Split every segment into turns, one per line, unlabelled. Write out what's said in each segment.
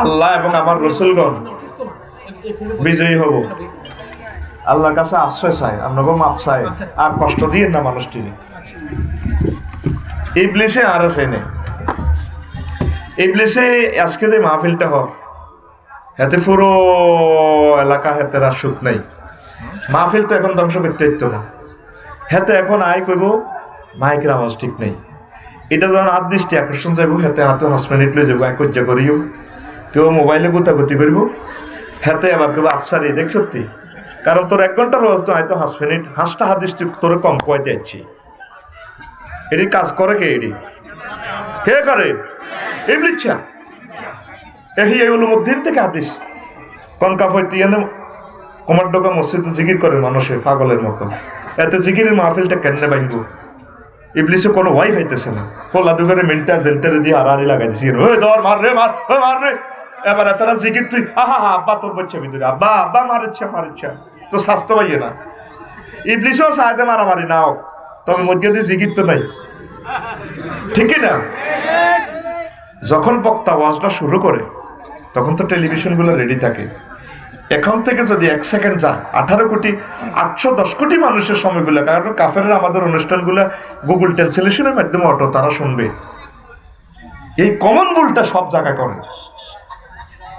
আল্লাহ এবং আমার রাসূলগণ বিজয়ী হব। আল্লাহর কাছে আশ্রয় চাই, আপনাকে মাফ চাই, আর কষ্ট দিয়ে না মানুষটি। ইবলিসে আর আছে না, ইবলিসে আজকে যে মাহফিলটা হয় হাতে পুরো এলাকা হাতে আর সুখ নাই। মাহফিল তো এখন ধ্বংস করতে হইতো না, হাতে এখন আয় করবো মাইকের আওয়াজ ঠিক নেই। এটা যখন হাত দৃষ্টি আকর্ষণ যাবো হাতে হাতে 5 মিনিট লই যাবো একজ্জা করিও, কেউ মোবাইলে গোতাগতি করবো, হাতে আবার কেউ আফসারি দেখ সত্যি। কারণ তোর 1 ঘন্টার রোজ তো হয়তো 5 মিনিট, 5টা হাত দৃষ্টি তোর কম কয়তে যাচ্ছি। এটি কাজ করে কে? এটি কে করে? ইবলিচ্ছা এগুলোর মধ্যে থেকে হাদিস কনকা পড়তে এনে কমার ডোকা মসজিদে জিকির করে মানুষের পাগলের মতো। এতে জিকিরের মাহফিলটা কেন ভাঙবো? ইবলিসে কোনো ওয়াই পাইতেছে না, পোলা দুগারে মিন্টা জেন্টারে দিয়ে হারাহারি লাগাই দিছি, ওই ধর মার রে মার, ওই মার রে। এবার তারা জিকির তুই আহা হা আব্বা তোর বাচ্চা ভিতরে, আব্বা আব্বা মার ইচ্ছা তো স্বাস্থ্য পাইয়ে না। ইবলিসও চাইতে মারামারি নাও, তবে মধ্যে দিয়ে জিকির তো নাই, ঠিক না? যখন বক্তা ওয়াজটা শুরু করে তখন তো টেলিভিশনগুলো রেডি থাকে। এখন থেকে যদি 1 সেকেন্ড যা 18,810 কোটি মানুষের সময়গুলো, কারণ কাফেররা আমাদের অনুষ্ঠানগুলো গুগল ট্রান্সলেশনের মাধ্যমে অটো তারা শুনবে। এই কমন ভুলটা সব জায়গায় করে।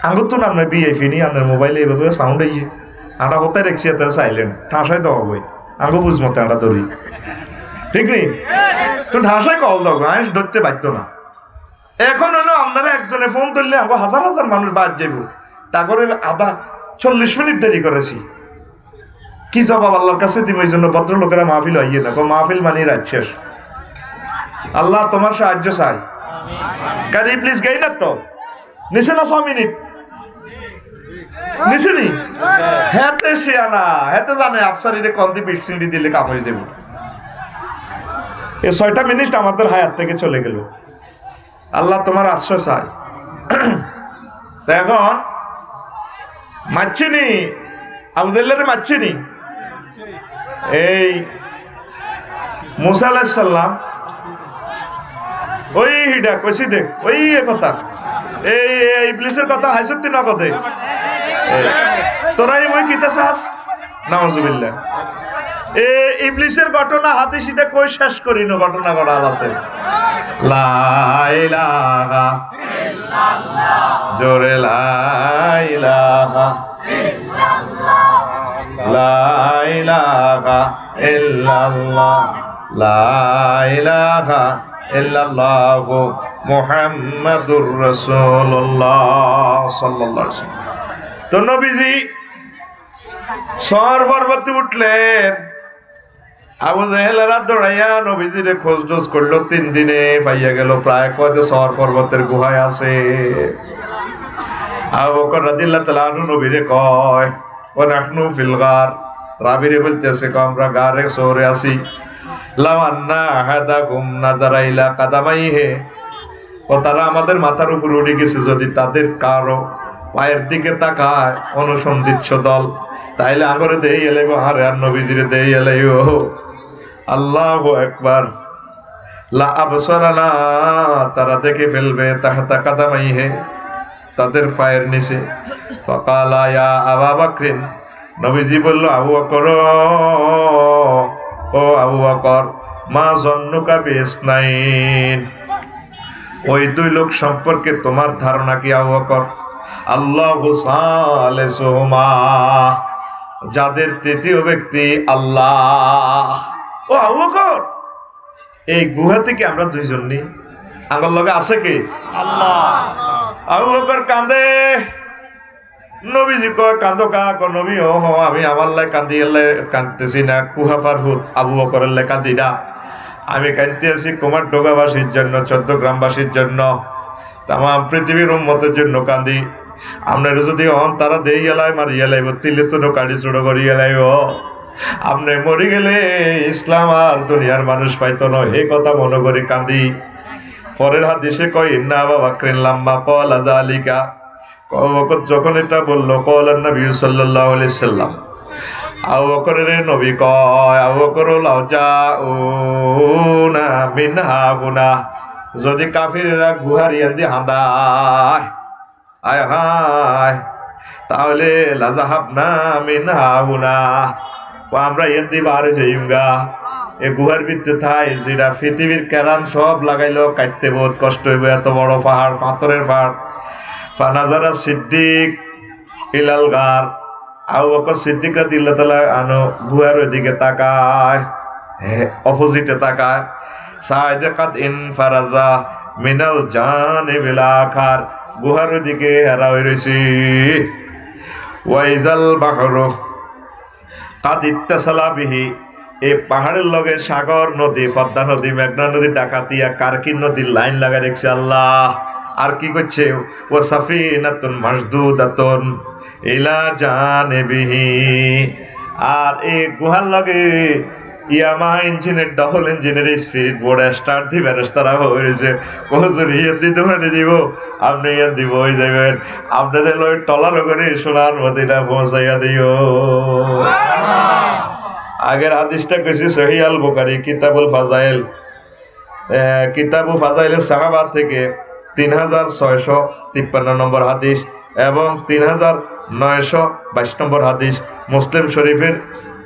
আঙ্গুর তো নাম বিআইপি নি আপনার মোবাইলে এইভাবে সাউন্ড আইয়ে আমরা কোথায় রেখছি এত সাইলেন্ট ঠাসায় দেওয়া বই আঙ্গু বুঝ মতো আমরা ধরি, ঠিক নেই? তো ঠাসায় কল দাও, আমি ধরতে বাধ্য না। এখন হলো আপনারা একজনে ফোন ধরলে আমাকে হাজার হাজার মানুষ বাদ যাবো, তারপরে 40 মিনিট দেরি করেছি, কি জবাব আল্লাহর কাছে দিব? এই জন্য ভদ্রলোকেরা মাহফিল হইয়ে না, মাহফিল মানে রাত শেষ। আল্লাহ তোমার সাহায্য চাই। কারি প্লিজ গাই না তো নিচে না 6 মিনিট নিচে নি হেতে শিয়ানা হেতে জানে আফসারিরে কন্দি পিটসিন্ডি দিলে কাম হয়ে যাবে। এই 6টা মিনিট আমাদের হায়াত থেকে চলে গেল। আল্লাহ তোমার আশ্রয় চাই। এখন মারছিনি আবুজাল্লারে মারছিনি এই মুসা আলাইহিস সালাম ওই হিডা কইছি দেখ ওই কথা এই ইবলিসের কথা হাইসুত্তি না কথা তোরাই মই কিতা চাস নাউজুবিল্লাহ। এই ইবলিসের ঘটনা হাতে সিধা কই শেষ করিনো, ঘটনা গড়াল আছে। লা ইলাহা ইল্লাল্লাহ, জোরে লা ইলাহা ইল্লাল্লাহ, লা ইলাহা ইল্লাল্লাহ, লা ইলাহা ইল্লাল্লাহ মুহাম্মাদুর রাসূলুল্লাহ সাল্লাল্লাহু আলাইহি ওয়াসাল্লাম। তো নবীজি সর পর্বতে উঠলেন, আবু জাহেলেরা দৌড়াইয়া নবীজিরে খোঁজ করলো, 3 দিনে পাইয়া গেল প্রায় কয়তে সর পর্বতের গুহায় আছে। আবু বকর রাদিয়াল্লাহু তাআলা আনহু নবীরে কয় ওয়া নাহনু ফিল গার, রাবিরে বলতেছে আমরা গারে সরে আছি। লাও আন্না আহাদাকুম নাযারা ইলা কাদামাইহি, ও তারা আমাদের মাথার উপর উঠে গেছে, যদি তাদের কারো পায়ের দিকে তাকায় অনুসন্ধিচ্ছ দল, তাইলে আগরে দেই এলাইব হারে আর নবীজিরে দেই এলাইব। আল্লাহু আকবার। লা আবসারানা, তারা দেখে ফেলবে তাহতা কাদামাইহি, তাদের পায়ের নিচে। ফাকালা ইয়া আবু বকর, নবীজি বলল আবু বকর, ও আবু বকর, মা জন্নুকা বিসনাইন, ওই 2 লোক সম্পর্কে তোমার ধারণা কি আবু বকর? আল্লাহু সালিসুহুমা, যাদের 3য় ব্যক্তি আল্লাহ। ও আবু বকর, এই গুহা থেকে আমরা 2 জন নি, আমার লগে আছে কে? আল্লাহ। আবু বকর কাঁদে, নবীজি কয় কাঁদো কা? নবী ও আমি আমার লাই কাঁদি, কাঁদতেছি না, কুহা ফারহুদ আবু বকরের লাই কাঁদি না, আমি কাঁদতে আছি কুমার ডোগাবাসীর জন্য, 14 গ্রামবাসীর জন্য, তাম পৃথিবীর উম্মতের জন্য কাঁদি। আপনার যদি তারা দেই এলাই মারি এলাইব, তিলে তো কাড়ি চুড়ো করি এলাইব, আপনি মরি গেলে ইসলাম আর দুনিয়ার মানুষ পাইতো না, এই কথা মনে করি কাঁদি। পরের হাদিসে কয় ইন্না আবু বকরিন লাম্মা ক্বালা যালিকা, আবু বকর যখন এটা বলল, ক্বালান নবী সাল্লাল্লাহু আলাইহি ওয়াসাল্লাম, আবু বকরের নবী কয় আবু বকর লাউ জাউনা মিন হাগুনা, যদি কাফিররা গুহারি আন্দি হাঁদায় আয় হায়, তাহলে লাজাহাবনা মিন হাউনা, আমরা এদি বারে যাইমগা। এ গুহার ভিতরে থাই যেটা পৃথিবীর কেরান সব লাগাইলো, কাটতে বহুত কষ্ট হইব, এত বড় পাহাড়, পাথরের পাহাড়। ফানাজারা সিদ্দিক ইলাল গার, আবু বকর সিদ্দিক রাদিয়াল্লাহু তাআলা আনো গুহার ওইদিকে তাকায়, অপোজিটে তাকায়। সাইদাকাত ইনফারাজা মিনাল জানিবিল আখার, গুহার ওইদিকে হেরা হয়ে রয়েছে। ওয়াইজাল বাহরু কাদ ইত্তাসালা বিহি, এই পাহাড়ের লগে সাগর নদী, পদ্মা নদী, মেঘনা নদী, ডাকাতিয়া, কারকিন নদীর লাইন লাগাই রেখেছে আল্লাহ। আর কি করছে? ও সাফিনাতুন মাসদুদাতুন ইলা জানিবিহি, আর এই গুহার লগে ইয়ামা ইঞ্জিনের, ডবল ইঞ্জিনের স্পিরিট বোর্ড স্টার্ট দিবে, তারা হয়েছে কখন ইয়ে দিতে পারে দিব, আপনি ইয়ে দিব হয়ে যাবেন, আপনাদের লগে টলার করে সোনার মদিনা পৌঁছাইয়া দিও। আগের হাদিসটা কেছি সহিহ আল বুখারী কিতাবুল ফাজাইল, কিতাবু ফাজাইলের সাহাবা থেকে 3653 নম্বর হাদিস এবং 3922 নম্বর হাদিস, মুসলিম শরীফের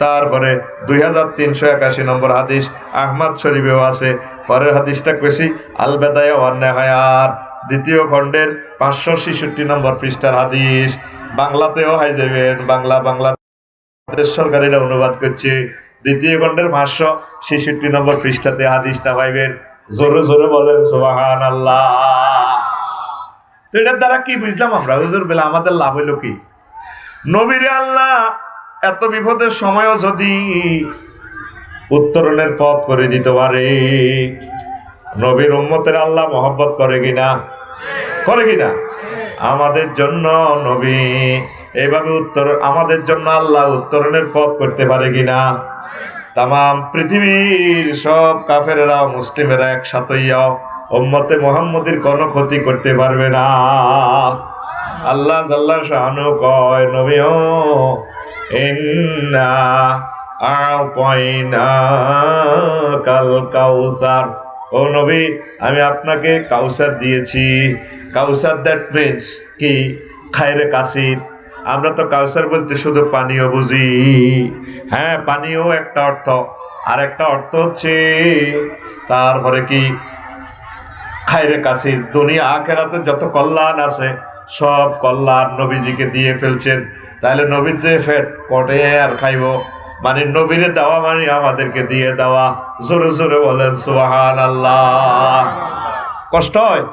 তারপরে 2381 নম্বর হাদিস, আহমদ শরীফেও আছে। পরের হাদিসটা কেছি আল বেদায়া ওয়ান নেহায়ার, দ্বিতীয় খণ্ডের 566 নম্বর পৃষ্ঠার হাদিস। বাংলাতেও হাই যাবেন, বাংলা সরকারিরা অনুবাদ করছে, দ্বিতীয় খণ্ডের 566 নম্বর পৃষ্ঠাতে হাদিসটা পাইবেন। জোরে জোরে বলেন সুবহানাল্লাহ। তো এটার দ্বারা কি বুঝলাম আমরা? হুজুর বেলা আমাদের লাভ হইল কি? নবীরে আল্লাহ এত বিপদের সময়ও যদি উত্তরণের পথ করে দিতে পারে, নবীর উম্মতের আল্লাহ মহব্বত করে কিনা? করে কিনা? আমাদের জন্য নবী এইভাবে আমাদের জন্য আল্লাহ উত্তরণের পথ করতে পারে কিনা? তামাম পৃথিবীর সব কাফেরেরা মুসলিমেরা একসাথে উম্মতে মুহাম্মদের কোনো ক্ষতি করতে পারবে না। আল্লাহ জাল্লা শানু কয় নবীও ইন্না আ'তাইনাকাল কাউসার, ও নবী আমি আপনাকে কাউসার দিয়েছি। কাউসার দ্যাট মিনস কি? খায়রে কাসির। আমরা তো কাউসার বলতে শুধু পানীয় বুঝি, হ্যাঁ পানীয় একটা অর্থ, আর একটা অর্থ হচ্ছে তারপরে কি খায়রে কাসির, দুনিয়া আখিরাতে যত কল্যাণ আছে সব কল্যাণ নবীজিকে দিয়ে ফেলছেন। তাহলে নবীর যে ফেট কটে আর খাইব, মানে নবীরে দেওয়া মানে আমাদেরকে দিয়ে দেওয়া। জোরে জোরে বলেন সুবহানাল্লাহ। কষ্ট হয়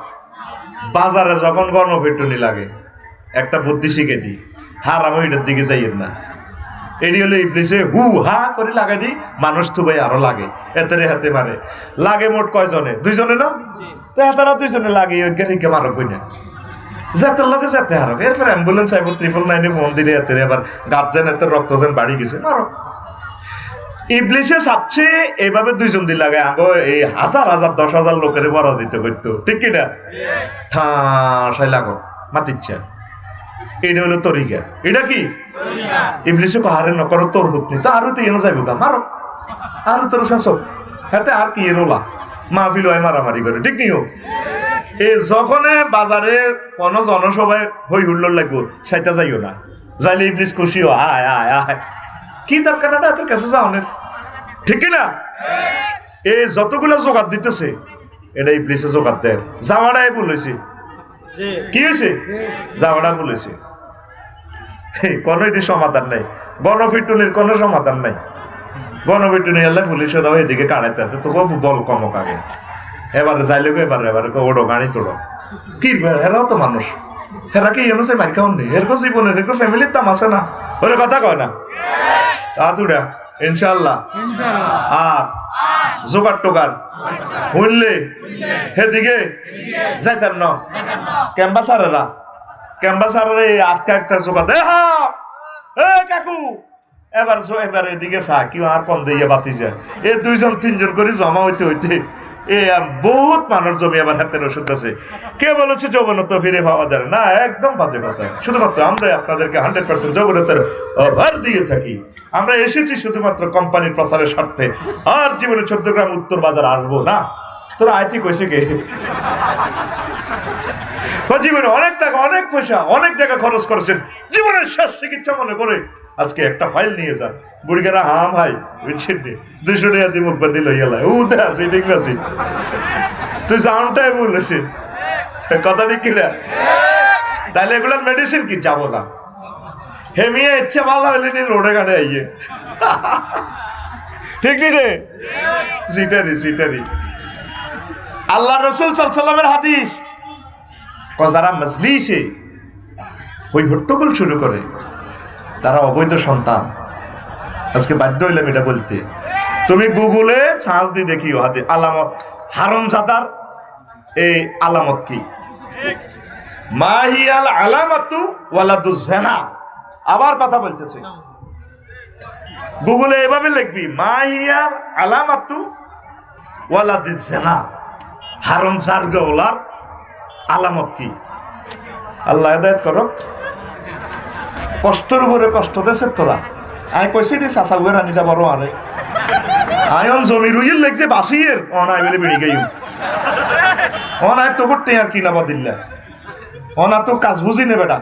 বাজারে যখন গণপিটুনি লাগে, একটা বুদ্ধি শিখে দিই, হারাম ওইটার দিকে যাইয়েন না। এটি হলো ইবলিসে হু হা করে লাগাই দিই, মানুষ থুবাই আরো লাগে, এতেরে হাতে মারে। লাগে মোট কয়জনে? দুইজনে না? তো তারা দুইজনে লাগে, ওই গাড়িকে মারক বই না, যাতের লোকে যাতে হারক। এরপর অ্যাম্বুলেন্স আইব, 999 ফোন দিলে এতেরে আবার গাবজেন এতে রক্ত যেন বাড়ি গেছে, মারো। ইবলিসে চাচ্ছে এইভাবে দুইজন দিন লাগে, আগো এই হাজার হাজার 10,000 লোকের বড় দিতে করতো, ঠিক কিনা? ঠাসাই লাগো মাতিচ্ছা। এটা হলো তরিকা। এটা কি ইবলিসে কাহারে নকর তোর হুতনি, তো আরো তো এনো যাইব গা, মারো আরো তোর শাসো হাতে, আর কি এরোলা মাহফিল হয় মারামারি করে, ঠিক নিও। এই যখনে বাজারে কোনো জনসভায় হই হুল্লোড় লাগবো, সাইতা যাইও না, যাইলে ইবলিস খুশিও, আয় আয় আয়, কি দরকার না এত কাছে যাওনের, ঠিক না? এই যতগুলো জোগাড় দিতেছে এটা ইবলিসে জোগাড় দেয়। যাওয়াটাই বলেছে, কি হয়েছে? যাওয়াটা বলেছে, কোনো এটি সমাধান নাই। গণপিটুনির কোনো সমাধান নাই। গণপিটুনি এলে পুলিশেরাও এদিকে কাড়াইতে তোকে বল কমক আগে, এবারে যাইলে এবারে ওড়ো গাড়ি তোড়ো, কি হেরাও তো মানুষ, হেরা কি এমন মার খাওয়ান নেই, এরকম জীবনের এরকম ফ্যামিলির দাম আছে না, ওরে কথা কয় না তুড়া ইনশাল্লাহ। আর জোগাড় টোগাড় শুনলে সেদিকে যাইতেন ন ক্যাম্বাসারেরা, ক্যাম্বাসারের এই আটকা একটা জোগাড় দে, কাকু এবার এদিকে চা কি আর কম দিয়ে বাতি যায়, এ 2-3 করে জমা হইতে হইতে এ বহুত মানুষ জমি আবার হাতের ওষুধ আছে। কে বলেছে যৌবনত্ব ফিরে পাওয়া যায় না? একদম বাজে কথা। শুধুমাত্র আমরা আপনাদেরকে 100% যৌবনত্বের ভার দিয়ে থাকি। আমরা এসেছি শুধুমাত্র কোম্পানির প্রচারের স্বার্থে, আর জীবনে 14 গ্রাম উত্তর বাজার আসবো না। তোরা আইতি কইছে কে? জীবনে অনেক টাকা, অনেক পয়সা, অনেক জায়গা খরচ করেছেন, জীবনের শেষ চিকিৎসা মনে করে আজকে একটা ফাইল নিয়ে যান। বুড়িগারা হ্যাঁ ভাই বুঝছেন 200 টাকা দিয়ে মুখ বাঁধি লইয়া লাই ও দেখি দেখবি তুই জানটাই বলেছিস কথা ঠিক কিনা? তাহলে এগুলার মেডিসিন কি যাবো না হে মেয়ে ইচ্ছে ভালো হইলে নি রোডে ঘাটে আইয়ে ঠিক নি রে? জিটারি জিটারি আল্লাহ রসুল সাল্লামের হাদিস, যারা মজলিসে হই হট্টগোল শুরু করে তারা অবৈধ সন্তান। আজকে বাধ্য হইলাম এটা বলতে। তুমি গুগলে সার্চ দিয়ে দেখিও হাতে আলামত হারামজাদার এই আলামত কি, মাহিয়াল আলামাতু ওয়ালাদুজ জিনা। আবার কথা বলতেছে, গুগলে এভাবে লিখবি মাহিয়াল আলামাতু ওয়ালাদুজ জিনা, হারামজাদা ওলার আলামত কি। আল্লাহ হেদায়েত করুক। কষ্টের উপরে কষ্ট দেশে তোরা আমি কইছি রে চাচা উয়ে রানিটা বড় আরে আয়ন জমি রুইল লাগছে বাসিয়ের অনাই বলে বেড়ে গেই অনাই তো করতে আর কি নাবা দিল্লা অনা তো কাজ বুঝি নে বেটা।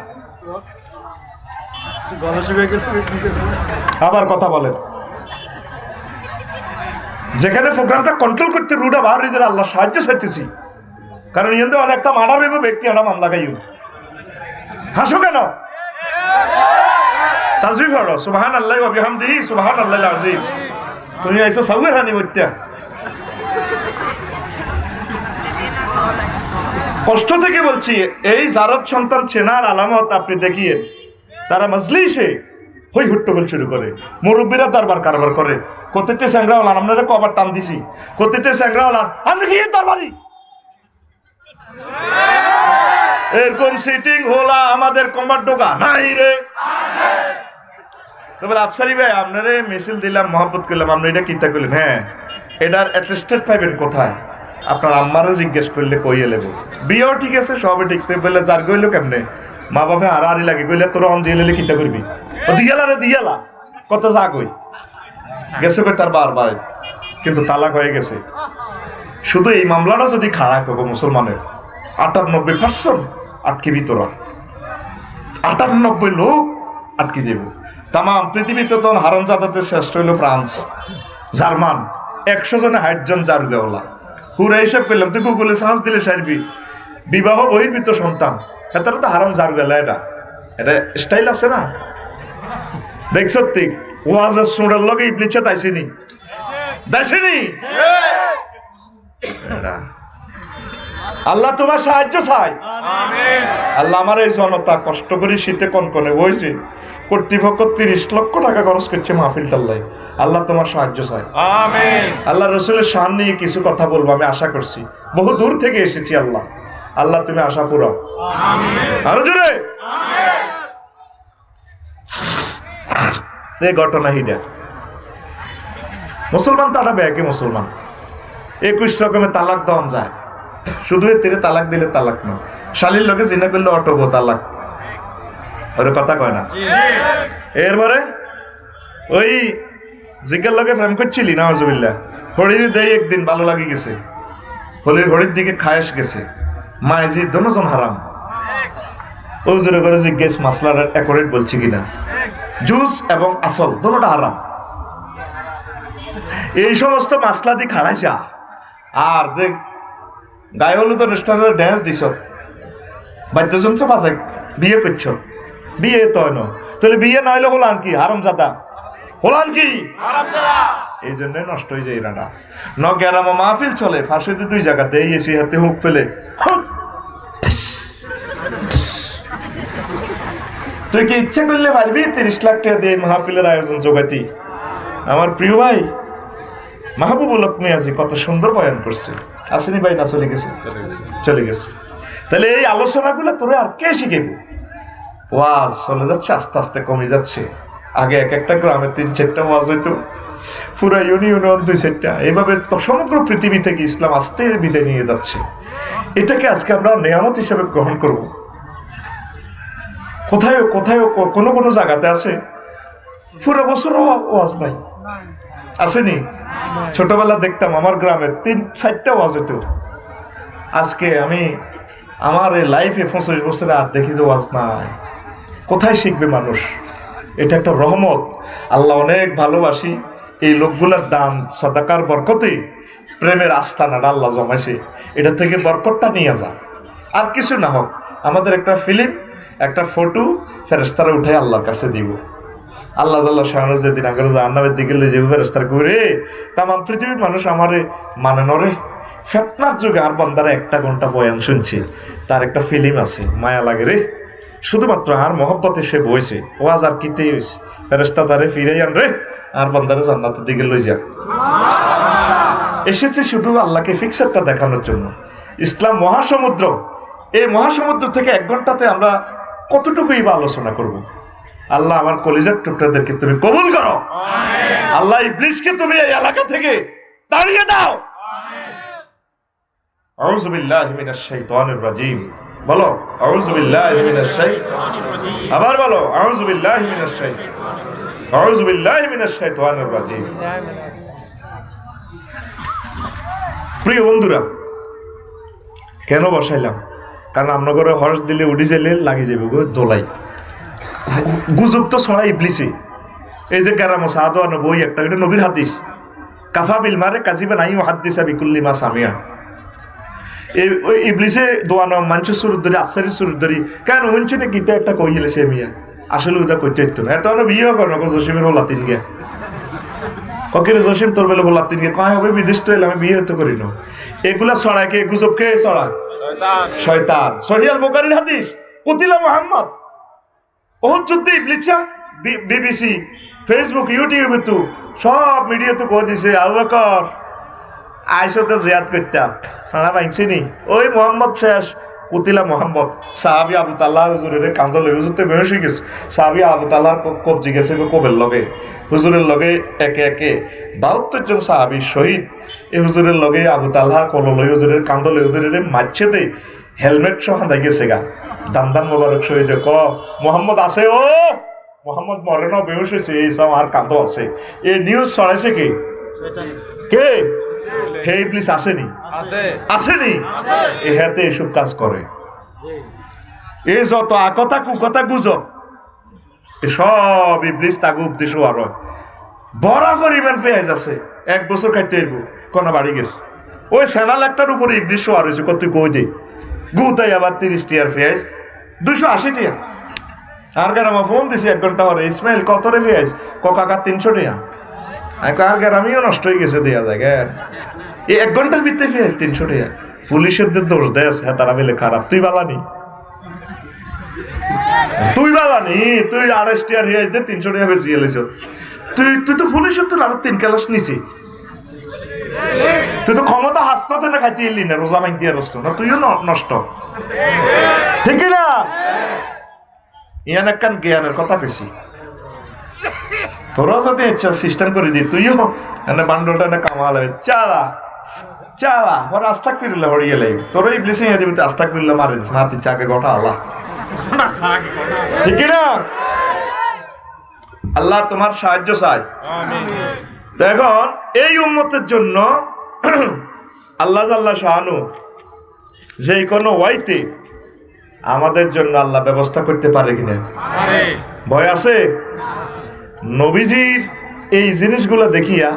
আবার কথা বলেন, যেখানে প্রোগ্রামটা কন্ট্রোল করতে রুডা বার রিজের আল্লাহ সাহায্য চাইতেছি, কারণ ইয়েন্দ্র অনেকটা মার্ডার হইব ব্যক্তি আমরা মামলা গাইও। হাসো কেন? তাজবি পড়ো সুবহানাল্লাহি ওয়া বিহামদিহি সুবহানাল্লাহিল আযীম। তুমি আইছো সাউয়ের হানি বইত্যা কষ্ট থেকে বলছি। এই জারত সন্তান চেনার আলামত আপনি দেখিয়ে, তারা মজলিসে হই হট্টগোল শুরু করে, মুরব্বীরা দরবার কারবার করে। কতটা স্যাংরা হলাম আপনারা কবার টান দিছি, কতটা স্যাংরা হলাম আপনি কি দরবারি এরকম সিটিং হলা আমাদের কম্বার ডোকা নাই রে। তবে আফসারি ভাই আপনারে মিছিল দিলাম, মহব্বত করলাম, আপনি এটা কিতা করলেন? হ্যাঁ, এটার অ্যাটেস্টেড পাইবেন কোথায়? আপনার আম্মারও জিজ্ঞেস করলে কইয়ে লেব। বিয়েও ঠিক আছে, সবে ঠিক বললে যার গইলো কেমনে মা বাপে হারাহারি লাগে কইলে তোর অন দিয়ে লেলে কিতা করবি? ও দিয়ালা রে দিয়ালা কত যা কই গেছে কই তার বারবার, কিন্তু তালাক হয়ে গেছে। শুধু এই মামলাটা যদি খাড়ায় তবে মুসলমানের 98% আটকিবি তোরা, 98 লোক আটকে যাব। তাম পৃথিবীতে তো হারামজাদাদের শ্রেষ্ঠ হইল ফ্রান্স, জার্মান, 100 জনে 60 জন জারুগাওলা। পুরা হিসাব করলাম, তুই গুগলে সার্চ দিলে সারবি বিবাহ বহির্ভূত সন্তান, এটার তো হারাম জারুগালা। এটা এটা স্টাইল আছে না? দেখছ ঠিক ওয়াজের সুরের লগে ইবলিচে তাইছিনি দাইছিনি। আল্লাহ তোমার সাহায্য চাই। আল্লাহ আমার এই জনতা কষ্ট করে শীতে কনকনে বইছে, কর্তৃপক্ষ 30 লক্ষ টাকা খরচ করছে মাহফিলটাল্লাই। আল্লাহ তোমার সাহায্য চাই। আল্লাহ রসুলের শান নিয়ে কিছু কথা বলবো, আমি আশা করছি, বহু দূর থেকে এসেছি। আল্লাহ আল্লাহ তুমি আশা পুরাও। আরো জোরে ঘটনা হিডা মুসলমান তারা ব্যাকে মুসলমান 21 রকমের তালাক দেওয়া যায়। শুধু এর তালাক দিলে তালাক না, শালীর লোকে জিনা করলে অটবো তালাক, ওর কথা কয় না। এরপরে ওই জিজ্ঞার লোকে প্রেম করছিলি না আজবিল্লা, হরির দেয় একদিন ভালো লাগে গেছে, হলির ঘড়ির দিকে খায়েস গেছে, মাইজি দোনোজন হারাম। ও জোরে করে জিজ্ঞেস মাসলার অ্যাকোরেট বলছি কিনা, জুস এবং আসল দোনোটা হারাম। এই সমস্ত মাসলা দিয়ে খাড়াইছা। আর যে গায়ে হলুদ অনুষ্ঠানের ড্যান্স দিছ, বাদ্যযন্ত্র বাজাই বিয়ে করছ, বিয়ে তো হয় না, তাহলে বিয়ে না হইলে হলান কি? হারামজাদা হলান কি? এই জন্য নষ্ট হয়ে যায় এরাটা। ন গ্যারামো মাহফিল চলে ফাঁসিতে 2 জায়গাতে, এই এসি হাতে হুক ফেলে তুই কি ইচ্ছে করলে পারবি 30 লাখ টাকা দিয়ে মাহফিলের আয়োজন জোগাতি? আমার প্রিয় ভাই মাহবুবুল হক মিয়াজি কত সুন্দর বয়ান করছে, আসেনি ভাই? না চলে গেছে? চলে গেছে। তাহলে এই আলোচনাগুলো তোরে আর কে শিখেব? ওয়াজ চলে যাচ্ছে, আস্তে আস্তে কমে যাচ্ছে। আগে এক একটা গ্রামে 3-4টা ওয়াজ হইতো, পুরা ইউনিয়নে 2-4টা, এইভাবে সমগ্র পৃথিবী থেকে ইসলাম আস্তে বিদায় নিয়ে যাচ্ছে। এটাকে আজকে আমরা নেয়ামত হিসেবে গ্রহণ করব। কোথায় কোথায় কোনো কোনো জায়গাতে আছে পুরো বছরও ওয়াজ নাই, আসেনি? ছোটবেলা দেখতাম আমার গ্রামে 3-4টা ওয়াজ হতো। আজকে আমি আমার এই লাইফে 25 বছরে আর দেখি যে ওয়াজ নাই। কোথায় শিখবে মানুষ? এটা একটা রহমত। আল্লাহ অনেক ভালোবাসি। এই লোকগুলোর দান সাদাকার বরকতে প্রেমের আস্থানাটা আল্লাহ জমাইছে। এটা থেকে বরকতটা নিয়ে যা, আর কিছু না হোক। আমাদের একটা ফিল্ম, একটা ফটো ফেরেশতারা উঠে আল্লাহর কাছে দিব। আল্লাহ জাল্লাহ শাহানু যেদিন আগে জাহান্নামের দিকে লয়ে যাবে, ফেরেশতারা কইবে রে তামাম পৃথিবীর মানুষ আমারে মানে নরে, ফিতনার যুগে আর বান্দারা 1 ঘন্টা বয়ান শুনছে, তার একটা ফিল্ম আছে, মায়া লাগে রে, শুধুমাত্র আর মহব্বতে সে বইছে, ওয়াজ আর কিতেই হইছে, ফেরেশতা তারে ফিরাই আন রে, আর বান্দারে জান্নাতের দিকে লই যা। এসেছে শুধু আল্লাহকে ফিক্সারটা দেখানোর জন্য। ইসলাম মহাসমুদ্র, এই মহাসমুদ্র থেকে 1 ঘন্টাতে আমরা কতটুকুই বা আলোচনা করব। আল্লাহ আমার কলিজার টুকরাদেরকে তুমি কবুল করো। আল্লাহ ইবলিসকে তুমি এই এলাকা থেকে তাড়িয়ে দাও। আউযু বিল্লাহি মিনাশ শাইতানির রাজীম। বলো আউযু বিল্লাহি মিনাশ শাইতানির রাজীম। আবার বলো আউযু বিল্লাহি মিনাশ শাইতানির রাজীম। আউযু বিল্লাহি মিনাশ শাইতানির রাজীম। প্রিয় বন্ধুরা, কেন বসাইলাম? কারণ আমরা ঘরে হর্স দিলে উঠি যাইলে লাগি যাবে গো দোলাই। গুজব তো ছড়াই ইবলিসে। এই যে গারামো সাদওয়ানো বই একটা, এটা নবীর হাদিস, কাফা বিল মারে কাজিবা নাই হাদিসা বিকুল্লি মা সামিয়া। এই ইবলিসে দোয়ানো মানুষের সুর ধরি, আফসারির সুর ধরি, কেন হইছে না গীতা একটা কই গেলেছে মিয়া, আসলে ওটা কইতে হইতো না। এত বিয়ে করো না জসিমের লাতিন গিয়া ককিরে জসিম তোর বেলে লাতিন গিয়ে কয় হবে বিদেশ তো এলাম, বিয়ে হতে করি না। এগুলা ছড়ায় কে? গুজব কে ছড়ায়? শয়তান। সহিহ বুখারীর হাদিস, কুতিলা মুহাম্মদ ওহুদ যুদ্ধে ইবলিসা বিবিসি, ফেসবুক, ইউটিউবে তো সব মিডিয়াতে কই দিছে আবু বকর আইসতে জিয়াদ করতাম সারা মাইনছে নি, ওই মোহাম্মদ শেষ, কুতিলা মোহাম্মদ। সাহাবী আবু তাল্লাহ হুজুরের কান্দ লই, হুজুর তো বেহস হয়ে গেছে। সাহাবী আবু তাল্লাহর কবজি গেছে কবের লগে, হুজুরের লগে একে একে 72 জন সাহাবী শহীদ। এই হুজুরের লগে আবু তাল্লাহ কল লই, হুজুরের কান্দ লই, হুজুরের মারছে দে হেলমেট সহ হাঁদাই গেছে গা। দান মোবারক শহীদ ক মোহাম্মদ আছে, ও মোহাম্মদ মরে না, বেহস হয়েছে, এই সব আর কান্দ আছে। এই নিউজ ছড়াইছে কে? কে? হে ইবলিস আসেনি? আসেনি? এ হাতে এসব কাজ করে। এই যত আকথা কুকথা গুজব, সব ইবলিস তাকে উপদেশ আর বরাবর ইমান পেঁয়াজ আছে। 1 বছর খাইতে হইব কোন বাড়ি গেছে, ওই চ্যানেল একটার উপরে ইবলিস আর হয়েছে, কত কই দে গুতাই আবার 30 টিয়ার পেঁয়াজ 280 টিয়া। আর গ্রামা ফোন দিছি 1 ঘন্টা পরে, ইসমাইল কত রে পেঁয়াজ? কাকা 300 টিয়া। আর গ্রামিও নষ্ট হয়ে গেছে দেয়া যায়। এই 1 ঘন্টার ভিতরে পেঁয়াজ 300 টাকা। পুলিশের দোষ দেয়, হ্যাঁ তারা মিলে খারাপ। তুই বালানি, তুই বালানি, তুই 28 টাকার পেঁয়াজ দিয়ে 300 টাকা বেশি গেলেছ। তুই তো পুলিশের তোর আরো 3 ক্লাস নিছি। তুই তো ক্ষমতা হাসতে না খাইতে এলি না, রোজা মাইন দিয়ে রস্ত না, তুইও নষ্ট, ঠিক না? ইয়ান একখান জ্ঞানের কথা বেশি। তোরাও যদি ইচ্ছা সিস্টেম করে দি, তুইও এনে বান্ডলটা এনে কামাল হবে। চালা চালা ওর আস্তাক ফিরলে হরিয়ে লাগবে। তোর এই ব্লেসিং এ দিবি, আস্তাক ফিরলে মারে দিস, মাতি চাকে গোটা আল্লাহ, ঠিক না? আল্লাহ তোমার সাহায্য চাই। এখন এই উম্মতের জন্য আল্লাহ জাল্লা শাহানু যে কোনো ওয়াইতে আমাদের জন্য আল্লাহ ব্যবস্থা করতে পারে কিনা? ভয় আছে? নবীজির এই জিনিসগুলো দেখিয়া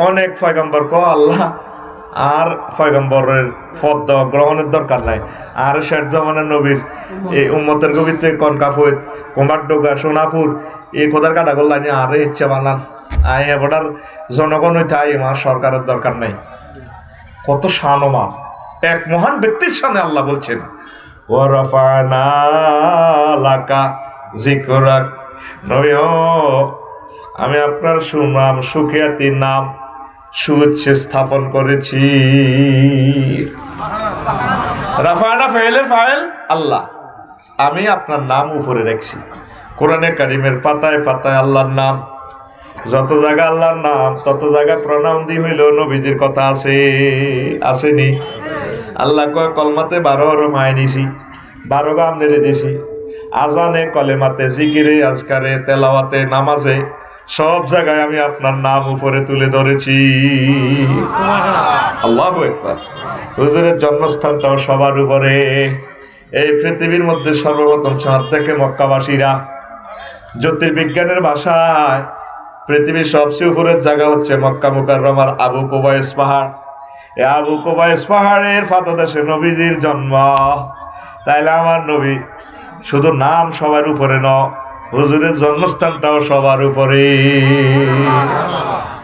অনেক পয়গম্বর ক আল্লাহ আর পয়গম্বরের পদ গ্রহণের দরকার নাই। আর শেষ জামানের নবীর এই উম্মতের গভীরতে কনকাফত কুমার ডোগা সোনাপুর এই খোদার কাটা করলানি আরে ইচ্ছা বানান আই এবার জনগণ হইতে আই আমার সরকারের দরকার নাই। কত শানমান এক মহান ব্যক্তির সামনে আল্লাহ বলছেন ওয়ারাফানা লাকা যিকরাক, নবী আমি আপনার সুনাম সুখিয়াতির নাম সুউচ্চে স্থাপন করেছি। রাফানা ফাইলের ফাইল আল্লাহ, আমি আপনার নাম উপরে রাখছি। কোরআনে কারিমের পাতায় পাতায় আল্লাহর নাম, যত জায়গা আল্লাহর নাম তত জায়গা প্রণাম হইল নবীজির কথা আছে, আসেনি? আল্লাহ কয় কলমাতে 12 হরফ আয় নিছি, 12 গাম নেড়ে দিছি, আজানে কলেমাতে জিকিরে আজকারে তেলাওয়াতে নামাজে সব জায়গায় আমি আপনার নাম উপরে তুলে ধরেছি। আল্লাহু আকবার। হুজুরের জন্মস্থানটাও সবার উপরে, এই পৃথিবীর মধ্যে সর্বপ্রথম চাঁদ দেখে মক্কাবাসীরা। জ্যোতির্বিজ্ঞানের ভাষায় পৃথিবীর সবচেয়ে উপরের জায়গা হচ্ছে মক্কা মুকাররমার আবু কুবাইস পাহাড়। এই আবু কুবাইস পাহাড়ের পাদদেশে নবীজির জন্ম। তাইলে আমার নবী শুধু নাম সবার উপরে ন, হুজুরের জন্মস্থানটাও সবার উপরে।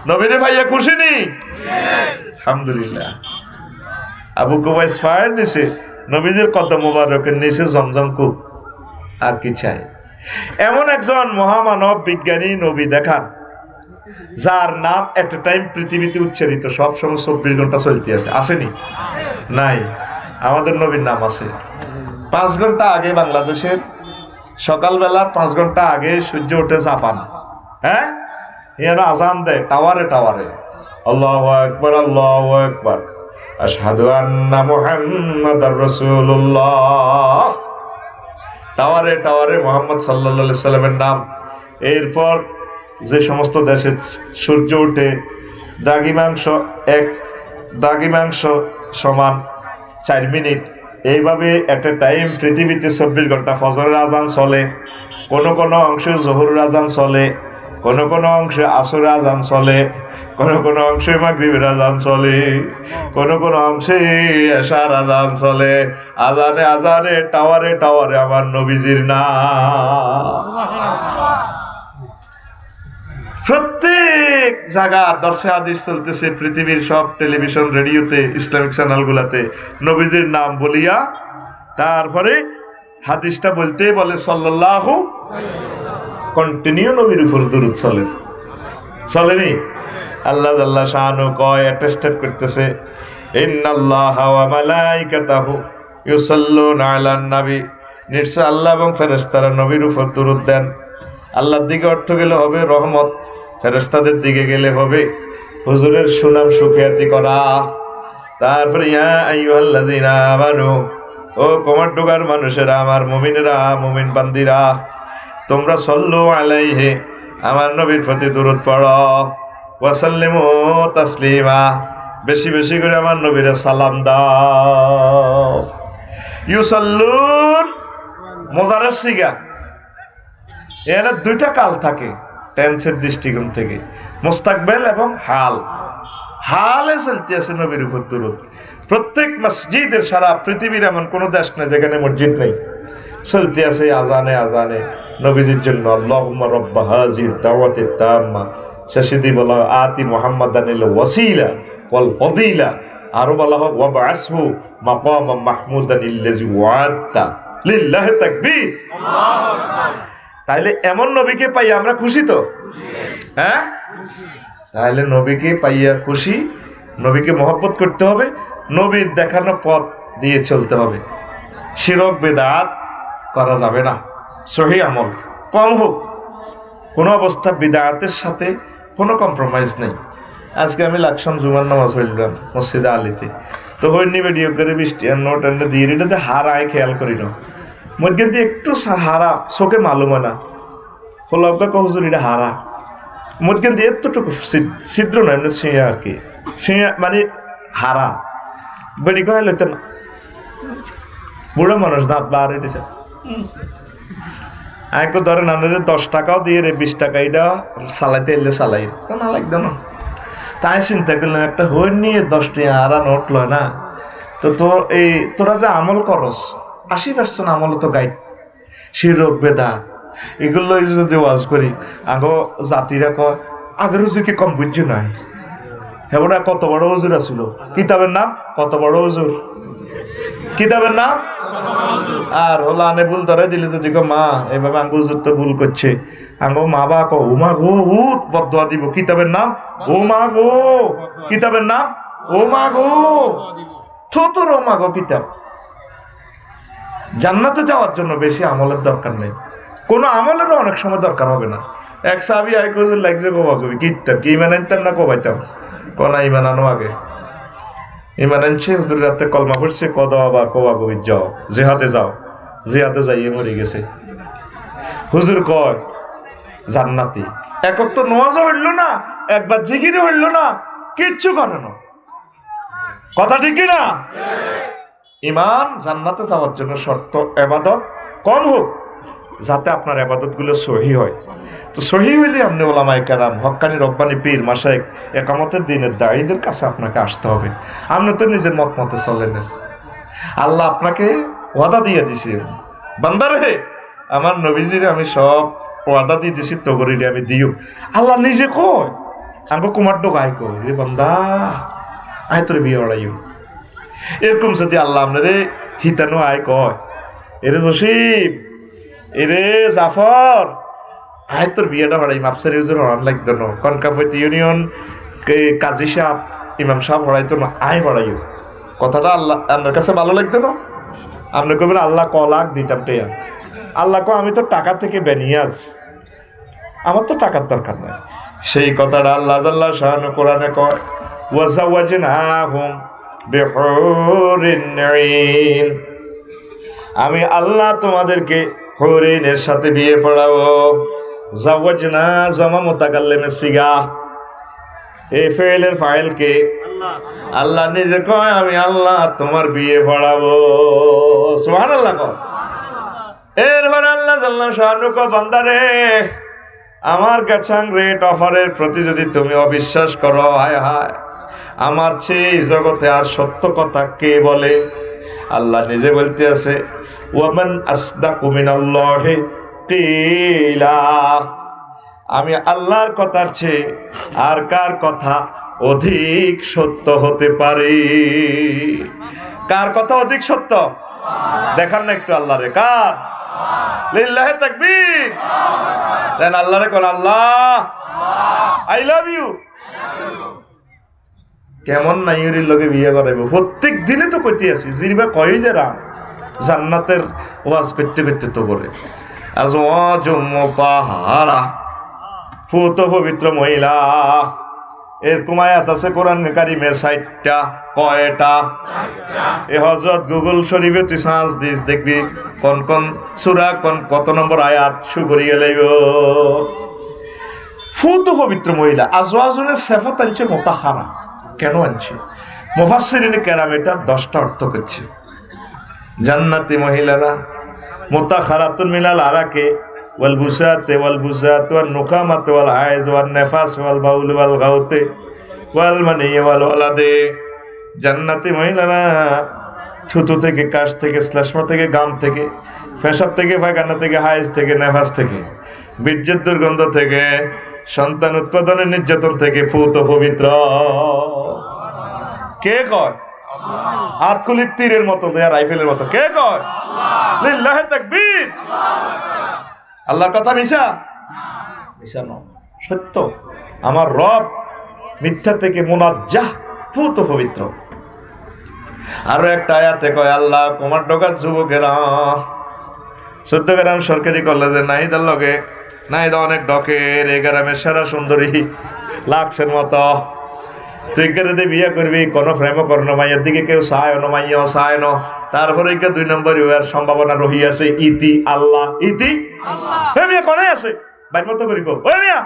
নবীরে ভাইয়া খুশি নি? আলহামদুলিল্লাহ। আবু কুবাইস পাহাড়ের নিচে নবীজির কদম মোবারকের নিচে জমজম কূপ, আর কি চাই? এমন একজন মহামানব বিজ্ঞানী নবী দেখান যার নাম এট এ টাইম পৃথিবীতে উচ্চারিত সবসময় 24 ঘন্টা চলতে আছে। আসেনি? নাই। আমাদের নবীর নাম আছে। 5 ঘন্টা আগে বাংলাদেশের সকালবেলার 5 ঘন্টা আগে সূর্য ওঠে জাপান। হ্যাঁ, এরা আজান দেয় টাওয়ারে টাওয়ারে, আল্লাহু আকবার আল্লাহু আকবার আশহাদু আন্না মুহাম্মাদার রাসূলুল্লাহ। টাওয়ারে টাওয়ারে মুহাম্মদ সাল্লাল্লাহু আলাইহি সাল্লামের নাম। এরপর যে সমস্ত দেশে সূর্য ওঠে, দ্রাঘিমাংশ সমান 4 মিনিট, এইভাবে এট এ টাইম পৃথিবীতে 24 ঘন্টা ফজরের আজান চলে, কোনো কোনো অংশে জোহরের আজান চলে, কোনো কোনো অংশে আসরের আজান চলে, কোনো কোনো অংশে মাগরিবের আজান চলে, কোনো কোনো অংশে এশার আজান চলে। আজানে আজানে টাওয়ারে টাওয়ারে আমার নবীজির নাম। প্রত্যেক জায়গা দর্শে হাদিস চলতেছে, পৃথিবীর সব টেলিভিশন রেডিওতে ইসলামিক চ্যানেলগুলাতে নবীজির নাম বলিয়া তারপরে হাদিসটা বলতে বলে সাল্লাল্লাহু, কন্টিনিউ নবীর উপর দুরূদ চলে। চলেনি? আল্লাহ আল্লাহ শানু কয়, অ্যাটেস্টেড করতেছে, ইন্নাল্লাহা ওয়া মালাইকাতাহু ইউসাল্লুনা আলান নবী, নিশ্চয় আল্লাহ এবং ফেরেশতারা নবীর উপর দুরূদ দেন। আল্লাহর দিকে অর্থ গেলে হবে রহমত, ফেরেশতাদের দিকে গেলে হবে হুজুরের সুনাম সুখিয়াতি করা। তারপরে ইয়া আইয়ুহাল্লাযিনা আমানু, ও কমার ডোগার মানুষেরা, আমার মুমিনেরা, মুমিন বান্দিরা, তোমরা সাল্লু আলাইহি, আমার নবীর প্রতি দুরূদ পড়ো, ওয়া সাল্লিমু তাসলিমা, বেশি বেশি করে আমার নবীরে সালাম দাও। ইউসাল্লুন মুজারের সিগা, এর দুইটা কাল থাকে টেন্সের দৃষ্টিকোণ থেকে, মুস্তাকবেল এবং হাল। হালে চলতে আছে নবীর উপর দুরূদ। প্রত্যেক মসজিদের, সারা পৃথিবীর এমন কোন দেশ নেই যেখানে মসজিদ নেই, চলতে আছে আজানে আজানে নবীজির জন্য আল্লাহুম্মা রাব্বা হাযিহি দাওয়াতিত তাম্মা, শেষে বলা আতি মুহাম্মাদানিল ওয়াসিলা ওয়াল ফাদিলা, আরো বলা হয় ওয়া বা'আসহু মাকামান মাহমুদানিল্লাযী ওয়া'আদতা, লিল্লাহি তাকবীর, আল্লাহু আকবার। তাইলে এমন নবীকে পাই আমরা খুশি তো? হ্যাঁ, তাহলে নবীকে পাইয়া খুশি, নবীকে মহব্বত করতে হবে, নবীর দেখানো পথ দিয়ে চলতে হবে। শিরক বেদাত করা যাবে না। সহিহ আমল কম হোক, কোনো অবস্থা বিদআতের সাথে কোনো কম্প্রোমাইজ নেই। আজকে আমি লাকসাম জুমার নামাজ পড়লাম মসজিদে আলীতে, তো হইনি ভিডিও করে 20 নোট এনে দিয়ে এটাতে হার আয় খেয়াল করি না, মধ্যে দিয়ে একটু হারা চোখে মালুম হয় না, ফলব্বা কহুজুর এটা হারা মধ্যে দিয়ে এতটুকু ছিদ্র নয়, এমনি ছিঁয়া আর কি, ছিঁয়া মানে হারা বেড়ি কয়ে লইতে না, বুড়ো মানুষ দাঁত বার হইতেছে। একটু ধরেন আপনাদের 10 টাকাও দিয়ে রে 20 টাকা এটা চালাইতে এলে চালাই না লাগবে না। তাই চিন্তা করলাম একটা হই নিয়ে 10 টাকা আরা নোট লয় না, তো তোর এই তোরা যে আমল করস 80% আমল তো গাইড, শিরক বেদাত এগুলো যদি ওয়াজ করি, আগো জাতিরা কয় আগের হুজুরকে কম বুঝছো নাই, হেবনা কত বড় হুজুর আসলো, কিতাবের নাম কত বড় হুজুর, কিতাবের নাম। আর হলো আনে ভুল ধরে দিলে যদি মা এইভাবে আঙ্গু হুজুর তো ভুল করছে, আঙ্গো মা বা কো ও মা গো উত বদদোয়া দিব, কিতাবের নাম ও মা গো, কিতাবের নাম ও মা গো, থোতর ও মা গো। কিতাব জান্নাতে যাওয়ার জন্য বেশি আমলের দরকার নেই, কোনো আমলেরও অনেক সময় দরকার হবে না। এক সাহাবী আই কইছে লাগছে গোবা কবি কিতাব কি ইমান আনতাম না কোবাইতাম, কোনা ইমান আনো আগে, ইমান আনছে হুজুর রাতে কলমা পড়ছে, কদা বা কোবা কবি যাও জিহাদে যাও, জিহাদে যাইয়ে মরে গেছে। হুজুর কয় জান্নাতি, একক তো নামাজও হইল না, একবার জিকিরও হইল না, কিচ্ছু করে না, কথা ঠিক না? ইমান জান্নাতে যাওয়ার জন্য শর্ত ইবাদত কম হোক, যাতে আপনার ইবাদত গুলো সহি হয়। তো সহি হইলে আপনি ওলামায়ে কেরাম, হক্কানি রব্বানি পীর মাশায়েখ, একামতের দিনের দায়ীদের কাছে আপনাকে আসতে হবে। আপনি তো নিজের মত মতে চলেন। আল্লাহ আপনাকে ওয়াদা দিয়ে দিছে, বান্দারে আমার নবীজির আমি সব ওয়াদা দিয়ে দিছি, তো করিলে আমি দিও। আল্লাহ নিজে কয়, আমাকে কুমার ডোকাই কয় রে বান্দা আয় তোর বিয়ে ওড়াইও। এরকম যদি আল্লাহ আপনারে হিতানো আয় কয়, এরে জসিম, এরে জাফর, আয় তোর বিয়েটা হড়াই মাপসারি হুজুর হরান লাগতো না, কনকাপতি ইউনিয়ন কাজী সাহেব ইমাম সাহেব হড়াইতো না, আয় হড়াইও। কথাটা আল্লাহ আপনার কাছে ভালো লাগতো না? আপনি কবেন আল্লাহ ক লাখ দিতাম টেয়া, আল্লাহ কো আমি তো টাকা থেকে বেনিয়াজ, আমার তো টাকার দরকার নাই। সেই কথাটা আল্লাহ আল্লাহ শাহানু কোরআনে কয়, ওয়াজাওয়াজনাহুম বিহুরিন আইন, আমি আল্লাহ তোমাদেরকে হরিণের সাথে বিয়ে পড়াবো। জাওয়াজনা জামা মুতাকাল্লিমে সিগা, এই ফেলের ফাইল কে আল্লাহ নিজে কয়, আমি আল্লাহ তোমার বিয়ে পড়াবো। সুবহানাল্লাহ কয়। এরপর আল্লাহ জাল্লা শানু কয়, বান্দারে আমার গেছাং রেট অফারের প্রতি যদি তুমি অবিশ্বাস করো, হায় হায় আমার চেয়ে জগতে আর সত্য কথা কে বলে? আল্লাহ নিজে বলতে আছে, ওয়ামান আসদাকু মিনাল্লাহি কিলা, আমি আল্লাহর কথার চেয়ে আর কার কথা অধিক সত্য হতে পারে? কার কথা অধিক সত্য দেখান না একটু আল্লাহরে। কার? লিল্লাহি তাকবীর দেন আল্লাহরে কোন, আল্লাহ আই লাভ ইউ। কেমন নাইয়ুরির লগে বিয়ে করাইব? প্রত্যেক দিনে তো কইতে আছি, জিরবা কই যে রাম জান্নাতের ওয়াজ করতে করতে তো বলে আজওয়াজুম মুতাহহারা, ফুত পবিত্র মহিলা। এরকম আয়াত আছে কোরআন কারিমে 60টা। কয়টা? এই হযরত গুগল শরীফে তুই সার্চ দিস, দেখবি কোন কোন সূরা কোন কত নম্বর আয়াত শু করিয়ে লইব। ফুত পবিত্র মহিলা, আজওয়াজুনের সিফাত আনছে মুতাহহারা। কেন আনছে? মুফাসসিরিনে কেরাম এটা 10টা অর্থ করছে। জান্নাতি মহিলারা মুতাহহারাতুন মিনাল আরাকে ওয়াল বুসাতে ওয়াল বুসাত ওয়ান নুকামাতে ওয়াল হাইজ ওয়ান নেফাস ওয়াল বাউল ওয়াল গাউতে ওয়াল মানি ওয়াল ওয়ালাদে। জান্নাতি মহিলারা থুতু থেকে, কাশ থেকে, শ্লেষ্মা থেকে, গাম থেকে, পেশাব থেকে, পায়খানা থেকে, হাইজ থেকে, নেফাস থেকে, বীর্যের দুর্গন্ধ থেকে, সন্তান উৎপাদনের নির্যাতন থেকে পুত পবিত্র। কে কয়? হাত খুলির তীরের মতো দেয়া রাইফেলের মতো কে কয়? লিল্লাহি তাকবীর। আল্লাহর কথা মিশা? মিশা নয়, সত্য। আমার রব মিথ্যা থেকে মুনাজ্জাহ, পুত পবিত্র। আরো একটা আয়াতে কয়, আল্লাহ কুমার ডোকার যুবকেরা 14 গ্রাম সরকারি কলেজে নাহিদার লগে, নাহিদা অনেক ডকের, এই গ্রামের সেরা সুন্দরী লাক্সের মতো, তুই কেড়ে বিয়ে করবি, কোনো প্রেমও করনো, মাইয়ের দিকে কেউ চায় না, মাইয়াও চায় না। তারপরে 2 নম্বর হওয়ার সম্ভাবনা রহি আছে। ইতি আল্লাহ, ইতি আল্লাহ। মিয়া কোনে আছে? বাইর মতো করি কো, ওই মিয়া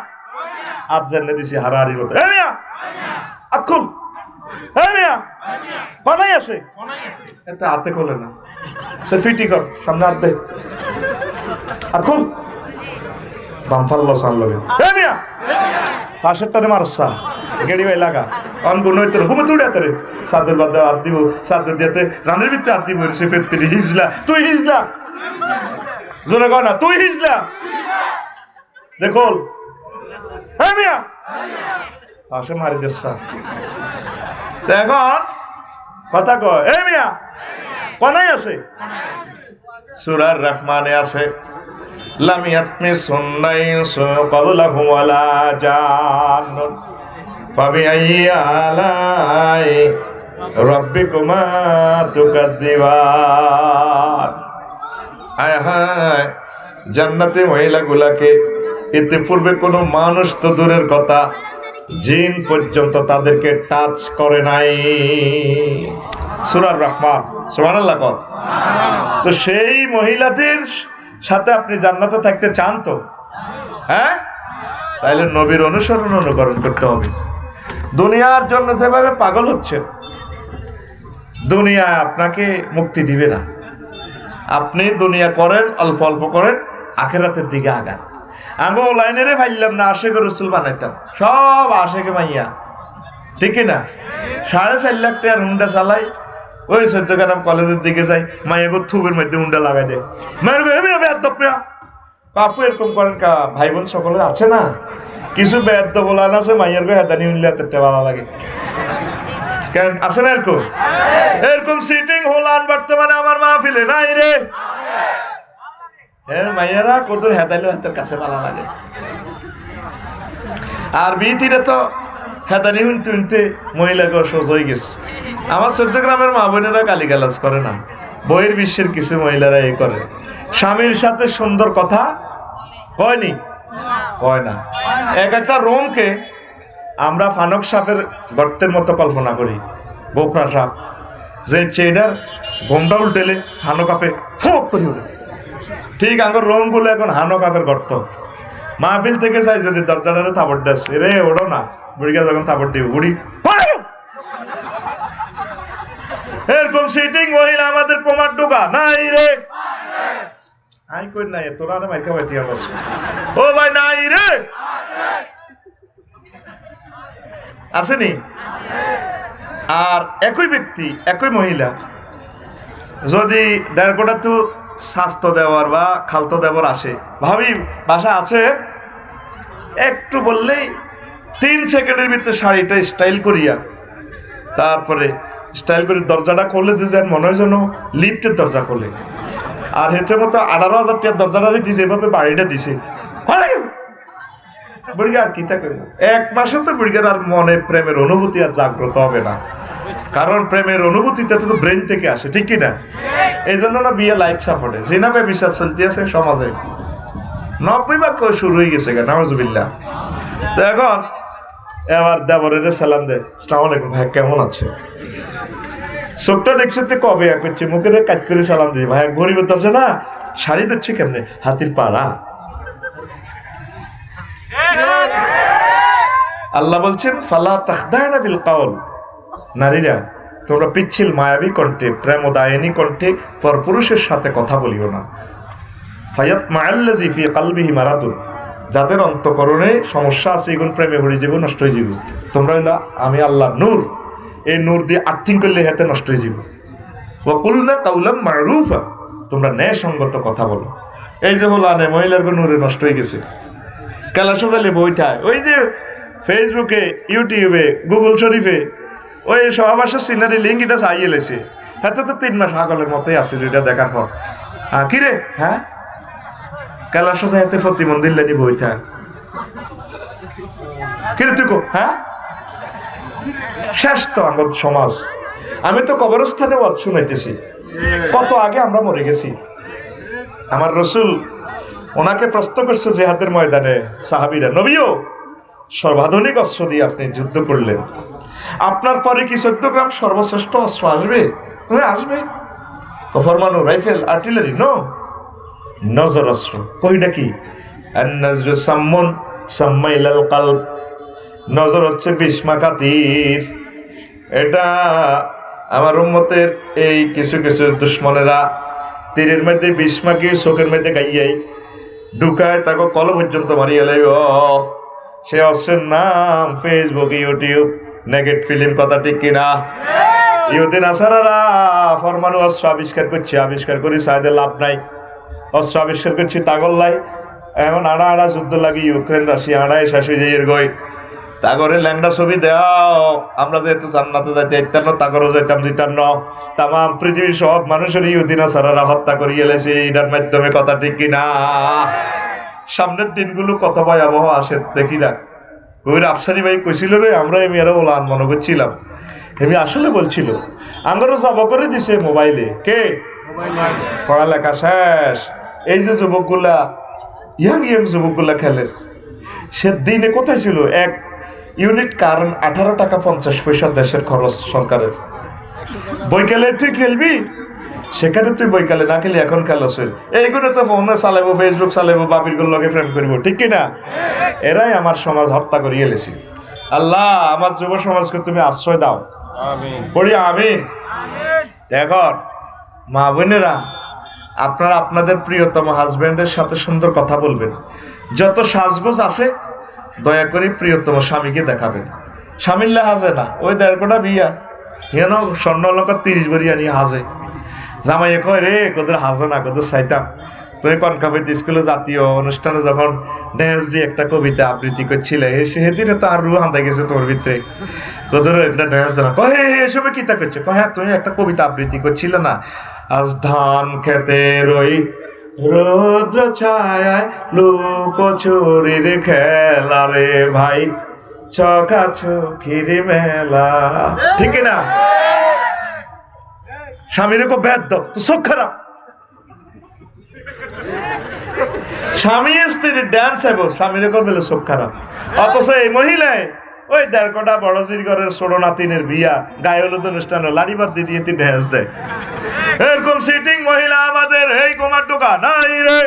আজ জান্নে দিছি হারাহারির মতো, এই মিয়া আতকুল, এই মিয়া কোনে আছে? এটা হাতে খোলে না, সে ফিটি কর, সামনে হাত দে, আতকুল বাম ফাল্লো সান লগে, এই মিয়া পাশের টানে মারসা গেড়ি ভাই লাগা অন গুণ হইতো না, ঘুমে তুড়ে হাতে চাদর বাদ হাত দিব, চাদর দিতে রানের ভিতরে হাত দিব, সে ফেরতিলি হিজলা, তুই হিজলা, জোরে কয় না তুই হিজলা, দেখল হ্যাঁ মিয়া পাশে মারি দেশা। এখন কথা কয়, এ মিয়া কোনায় আছে? সূরা রহমানে আছে, লাম ইয়াতমিসুন নাইসু ক্বাবলাহুম ওয়ালা জান্নুন ফাবিআইয়ি আলাই রাব্বিকুমা তুকাদ্দিবান। হায় হায়, জান্নাতি মহিলাগুলাকে এতে পূর্বে কোনো মানুষ তো দূরের কথা, জিন পর্যন্ত তাদেরকে টাচ করে নাই। সূরা রহমান, সুবহানাল্লাহ। তো সেই মহিলাদের সাথে আপনি জান্নাতে থাকতে চান তো? হ্যাঁ, তাইলে নবীর অনুসরণ অনুকরণ করতে হবে। দুনিয়ার জন্য যেভাবে পাগল হচ্ছে, দুনিয়া আপনাকে মুক্তি দিবে না। আপনি দুনিয়া করেন, অল্প অল্প করেন, আখেরাতের দিকে আগান। আঙ্গো লাইনেরে ফাইলাম না, আশেখ রসুল বানাইতাম, সব আশেখে মাইয়া, ঠিক না? 4.5 লাখ টাকার হুন্ডা চালাই, ওই 14 গ্রাম কলেজের দিকে যাই, মাইয়া গো থুবের মধ্যে হুন্ডা লাগাই দেয়। মায়ের গো আপু এরকম করেন কা? ভাই বোন সকলে আছে না, কিছু বেদ্য বলান আছে, মাইয়ার গো হেদানি উনলে হাতে ভালো লাগে। কেন আছে না এরকম? এরকম সিটিং হলান বর্তমানে আমার মাহফিলে নাই রে। মাইয়ারা কত হেদাইলে হাতের কাছে ভালো লাগে। আর বিতিরে তো হেদানি উনতে উনতে মহিলাকে সহজ হয়ে গেছে। আমার 14 গ্রামের মা বোনেরা গালিগালাজ করে না, বইয়ের বিশ্বের কিছু মহিলারা এই করে। স্বামীর সাথে সুন্দর কথা কয়নি, কয় না। এক একটা রুমকে আমরা ফানক সাপের গর্তের মতো কল্পনা করি, গোকরা সাপ, যে চেডার ঘুমটা উল্টেলে হানো কাপে ফোক করি ওঠে। ঠিক আমার রুম গুলো এখন হানো কাপের গর্ত। মাহফিল থেকে চাই যদি দরজাটারে থাপড় দেশ, রে ওড়ো না, বুড়িকে যখন থাপড় দিব বুড়ি এরকম সিটিং মহিলা আমাদের কোমার ঢোকা নাই রে। আই কই নাই, তোরা না মাইকা বাইতি আমার ও ভাই নাই রে, আসেনি? আর একই ব্যক্তি, একই মহিলা যদি 1.5 কোটা তো স্বাস্থ্য দেওয়ার বা খালতো দেওয়ার আসে, ভাবি বাসা আছে, একটু বললেই 3 সেকেন্ডের ভিতরে শাড়িটা স্টাইল করিয়া, তারপরে স্টাইল করে দরজাটা খুলে দিয়ে যান, মনে হয় যেন লিফটের দরজা খোলে। আর হেতে মতো 18,000 টাকার দরজাটারই দিছে, এভাবে বাড়িটা দিছে। বুড়িগা আর কি থাকে, 1 মাসে তো বুড়িগার আর মনে প্রেমের অনুভূতি আর জাগ্রত হবে না, কারণ প্রেমের অনুভূতিটা তো ব্রেন থেকে আসে, ঠিক কিনা? এই জন্য না বিয়ে লাইফ সাপোর্টে জিনাবে বিশ্বাস চলতে আছে সমাজে, 90% শুরু হয়ে গেছে নাউজুবিল্লাহ। তো এখন এবার দেবরের সালাম দে, আসসালামু আলাইকুম ভাই, কেমন আছে? চোখটা দেখছে তো কবে করছে, মুখের কাজ করে সালাম দিই, ভাই গরিবের দরজা না, শাড়ি দিচ্ছে কেমনে, হাতির পাড়া। আল্লাহ বলছেন ফালা তাখদানা বিল কাউল, নারীরা তোমরা পিচ্ছিল মায়াবী কণ্ঠে, প্রেমদায়িনী কণ্ঠে পরপুরুষের সাথে কথা বলিও না। ফায়াত মাআল্লাযী ফি কলবিহি মারাদুন, যাদের অন্তঃকরণে সমস্যা আছে, এগুন প্রেমে ভরে যাব, নষ্ট হয়ে যাব। তোমরা হইলা আমি আল্লাহর নূর, এই নূর দিয়ে আর্থিং করলে হাতে নষ্ট হয়ে যাব। ওয়া কুলনা কাওলাম মারুফা, তোমরা ন্যায়সঙ্গত কথা বলো। এই যে হলো আনে মহিলার নূরে নষ্ট হয়ে গেছে, কেলা সোজালে বইটায়, ওই যে ফেসবুকে, ইউটিউবে, গুগল শরীফে ওই সহবাসের সিনারি লিঙ্ক এটা চাইয়ে লেছে, হাতে তো 3 মাস আগলের মতোই আছে এটা দেখার পর। হ্যাঁ কি রে, হ্যাঁ কেলা সোজা হাতে প্রতিমন্দির লেনি বইটা কিরে তুই কো, হ্যাঁ শেষ তো আমার সমাজ। আমি তো কবরস্থানে ওয়াজ শুনাইতেছি, কত আগে আমরা মরে গেছি। আমার রসুল ওনাকে প্রশ্ন করছে জিহাদের ময়দানে সাহাবীরা, নবীও সর্বাধুনিক অস্ত্র দিয়ে আপনি যুদ্ধ করলেন, আপনার পরে কি 14 গ্রাম সর্বশ্রেষ্ঠ অস্ত্র আসবে? আসবে। ফরমানো রাইফেল, আর্টিলারি, নো, নজর অস্ত্র। কইটা কি? আন-নাজরু সাম্মুন সাম্মাইলাল কলব, নজর হচ্ছে বিস্মাকা তীর। এটা আমার উম্মতের এই কিছু কিছু দুশ্মনেরা তীরের মধ্যে বিস্মাকে চোখের মধ্যে গাইয়াই ঢুকায়, তাকে কল পর্যন্ত মারিয়ে লাইব। সে অস্ত্রের নাম ফেসবুক, ইউটিউব, নেগেট ফিল্ম, কথা ঠিক কিনা? ইহুদিন আসারারা ফরমানু অস্ত্র আবিষ্কার করছে, আবিষ্কার করে সাইদে লাভ নাই, অস্ত্র আবিষ্কার করছে তাগল্লাই। এখন আড়া যুদ্ধ লাগি ইউক্রেন রাশিয়া, আড়াই শাসি যাইয়ের গই, তাগরে ল্যাংডা ছবি দেও, আমরা যেহেতু জান্নাতে যাইতে ইত্যান্ন, তাগরও যাইতাম দিতান্ন। তাম পৃথিবীর সব মানুষের ইহুদিন আসারারা হত্যা করিয়ে এলেছে এটার মাধ্যমে, কথা ঠিক কিনা? সামনের দিনগুলো কত ভয়াবহ আসে দেখি না। কবির আফসারি ভাই কইছিল রে, আমরা মেয়েরা ওলান মনে করছিলাম, এমনি আসলে বলছিল আমারও জব করে দিছে মোবাইলে, কে পড়ালেখা শেষ। এই যে যুবকগুলা, ইয়াং যুবকগুলা খেলে, সে দিনে কোথায় ছিল? 1 ইউনিট কারণ 18 টাকা 50 পয়সা দেশের খরচ সরকারের। বৈকালে তুই খেলবি, সেখানে তুই বৈকালে না খেলি, এখন খেলছিল। এইগুলো তো ফোনে চালাবো, ফেসবুক চালাবো, বাবির লগে প্রেম করবো, ঠিক কিনা? এরাই আমার সমাজ হত্যা করিয়ে এলেছি। আল্লাহ আমার যুব সমাজকে তুমি আশ্রয় দাও, পড়ি আমিন। এখন মা বোনেরা, আপনারা আপনাদের প্রিয়তম হাজবেন্ডের সাথে সুন্দর কথা বলবেন। যত সাজগোজ আছে দয়া করে প্রিয়তম স্বামীকে দেখাবেন। স্বামীর হাজে না, ওই 1.5 বিয়া হেন স্বর্ণ লঙ্কা 30 বরিয়া নিয়ে হাজে। জামাইয়ে কয় রে কোদের হাজে না, কোদের চাইতাম তুমি কনকাবিত স্কুলে জাতীয় অনুষ্ঠানে যখন ড্যান্স দিয়ে একটা কবিতা আবৃত্তি করছিলে, সেদিনে তো আর রু হান্দা গেছে তোর ভিতরে, কোদের একটা ড্যান্স দেনা। কয় এসবে কিতা করছে? কয় হ্যাঁ তুমি একটা কবিতা আবৃত্তি করছিলে না, আজ ধান খেতে রই রৌদ্র ছায়ায় লুকোচুরির খেলা রে ভাই, চকাচকির মেলা। ঠিক না? স্বামীর কো বেদ দাও তো চোখ খারাপ। স্বামী স্ত্রীর ড্যান্স আইব, স্বামীর কো বলে চোখ খারাপ। অথচ এই মহিলায় ওই 1.5 বড় ঘরের ছোট নাতিনের বিয়া, গায়ে হলুদ অনুষ্ঠানে লাড়িবার দিদি ড্যান্স দেয়। এরকম সিটিং মহিলা আমাদের এই কুমার টোকা নাই রে,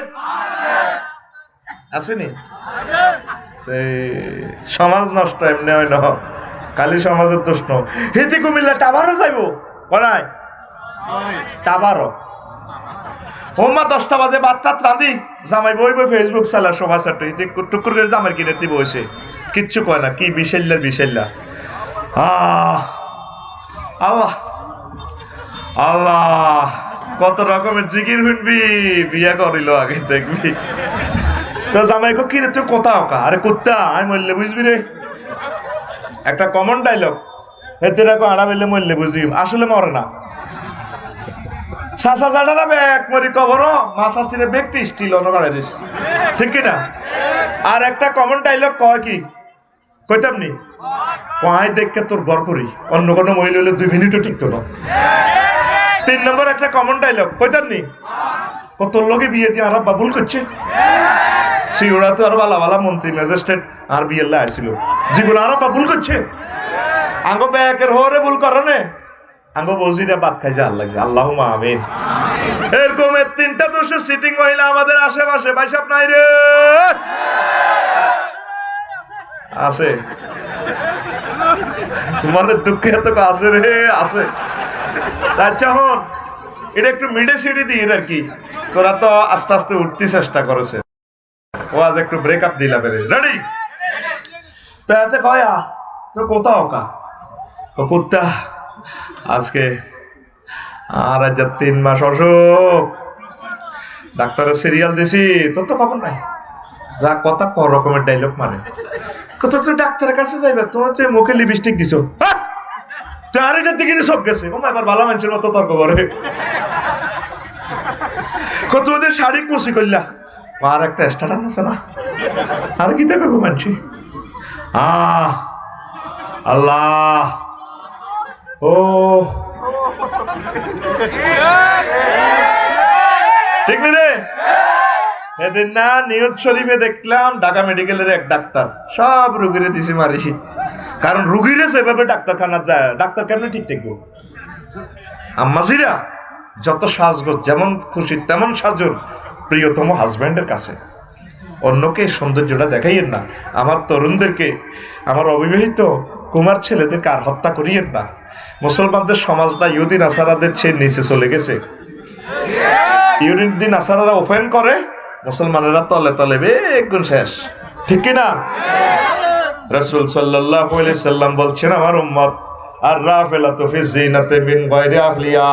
আসেনি? সমাজ নষ্ট এমনি হয় না, খালি সমাজের দোষ ন। হেতি কুমিল্লা টাবারও যাইব কোনায়, টাবারও ওমা 10টা বাজে বাচ্চা রাঁধি জামাই বই বই ফেসবুক চালা সভা চাটে টুকুর করে জামাই কিনে দিব বসে, কিচ্ছু কয় না। কি বিশাল্লার বিশাল্লা। আল্লাহ আল্লাহ, কত রকমের জিগির শুনবি, বিয়া করিল আগে দেখবি। তো জামাইকে কি রে তুই কোথাও কা? আরে কুত্তা আমি মরলে বুঝবি রে। একটা কমন ডায়লগ, এতে রাখো আড়া বেলে মরলে বুঝবি, আসলে মরে না। সাসা জাডারা ব্যাগ মরি কবর মাসা সিরে ব্যক্তি স্টিল অনগাড়ে দিস, ঠিক কি না? আর একটা কমন ডায়লগ কয় কি কইতাম নি, কয় দেখকে তোর ঘর করি, অন্য কোনো মহিলা হলে 2 মিনিটও টিকতো না। 3 নম্বর একটা কমন ডায়লগ কইতাম নি, তোর লোকে বিয়ে দিয়ে আর বাবুল করছে। সিওড়া তো আর বালা বালা মন্ত্রী ম্যাজিস্ট্রেট আর বিয়ে আসছিল, জীবন আর বাবুল করছে। আঙ্গো ব্যাকের হরে ভুল করনে, আঙ্গো বজিরা বাদ খাই যা আল্লাহ, আল্লাহুম্মা আমিন। এরকম 3টা দোষ সিটিং মহিলা আমাদের আশেপাশে বাইসাব নাই রে, আছে। তোমাদের দুঃখে এত আছে রে, আছে। আচ্ছা হন, এটা একটু মিডে সিডি দিয়ে আর কি, তোরা তো আস্তে আস্তে উঠতে চেষ্টা করেছে, ও আজ একটু ব্রেকআপ দিলা বেরে রেডি। তো এতে কয়া তো কোথাও কা কুত্তা আজকে আর আজ 3 মাস অসুখ, ডাক্তারের সিরিয়াল দিছি, তোর তো খবর নাই। যা কথা ক রকমের ডায়লগ মারে, কত তো ডাক্তারের কাছে যাইবে, তোমার যে মুখে লিপস্টিক দিছো, তুই আর এটার দিকে সব গেছে। ও এবার ভালো মানুষের মতো তর্ক করে, কত ওদের শাড়ি কুচি করলা, আর একটা স্ট্যাটাস আছে না, আর কি দেখবো মানছি। আল্লাহ ও ঠিক রে। এদিন না নিউজ শরীফে দেখলাম ঢাকা মেডিকেলের এক ডাক্তার সব রুগীরে দিছে মারি, কারণ রুগীরে সেভাবে ডাক্তারখানা যায়, ডাক্তার কেমনি ঠিক থাকবো? আম্মাজিরা যত সাজগোজ যেমন খুশি তেমন সাজুন প্রিয়তম হাজব্যান্ডের কাছে, অন্যকে সৌন্দর্যটা দেখাইয়েন না। আমার তরুণদেরকে, আমার অবিবাহিত কুমার ছেলেদেরকে আর হত্যা করিয়েন না। মুসলমানদের সমাজটা ইহুদি নাসারাদের চেয়ে নিচে চলে গেছে। ইহুদি নাসারারা ওপেন করে, মুসলমানেরা তলে তলে বেগুন শেষ, ঠিক কিনা? রাসূল সাল্লাল্লাহু আলাইহি সাল্লাম বলছেন, আমার উম্মত আর রাফিলাতু ফি যিনাতি মিন গায়রি আহলিয়া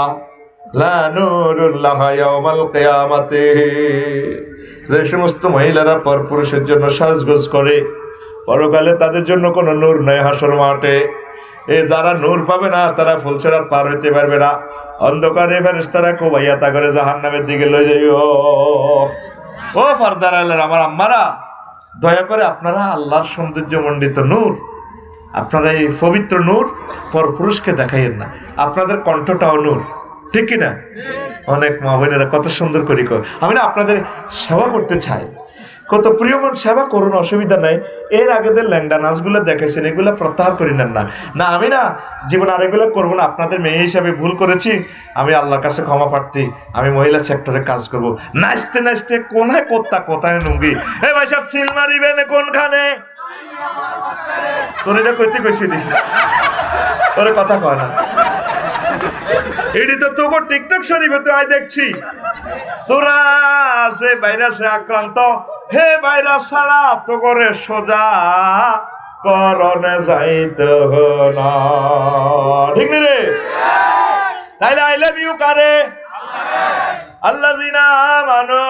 লা নূরুল লাহা ইয়াউমাল কিয়ামাতি। যে সমস্ত মহিলারা পরপুরুষের জন্য সাজগোজ করে, পরকালে তাদের জন্য কোনো নূর নাই হাসর মাঠে। যারা নূর পাবে না তারা ফুলসেরাত পার হইতে পারবে না, অন্ধকারে ফেরেশতারা কোবাইয়া তা করে জাহান্নামের দিকে লয়ে যাইও। ও পর্দার আলের আমার আম্মারা, দয়া করে আপনারা আল্লাহর সৌন্দর্য মণ্ডিত নূর, আপনারা এই পবিত্র নূর পরপুরুষকে দেখাইয়েন না। আপনাদের কণ্ঠটাও নূর, ঠিক কিনা? অনেক মা বোনেরা কত সুন্দর করি, আমি না আপনাদের সেবা করতে চাই, কত প্রিয়মন সেবা করুন, অসুবিধা নাই। এর আগেদের ল্যাংডা নাচগুলো দেখাইছেন, এগুলো প্রত্যাহার করি নেন না। না আমি না জীবন আর এগুলো করবো না, আপনাদের মেয়ে হিসাবে ভুল করেছি, আমি আল্লাহর কাছে ক্ষমা প্রার্থী। আমি মহিলা সেক্টরে কাজ করব। নাচতে নাচতে কোনায় কোত্তা কোথায় নুঙ্গি, এ ভাই সব সিল মারিবেন কোনখানে, তোর এটা কইতে কইছিলি, তোর কথা কয় না। এটি তো তোকে টিকটক শরীফে তো আই দেখছি তোরা সে ভাইরাসে আক্রান্ত হে ভাইরাস ছাড়া তো করে সোজা করণে যাইতে না ঠিক নি রে তাইলে আই লাভ ইউ কারে আল্লাযিনা আমানু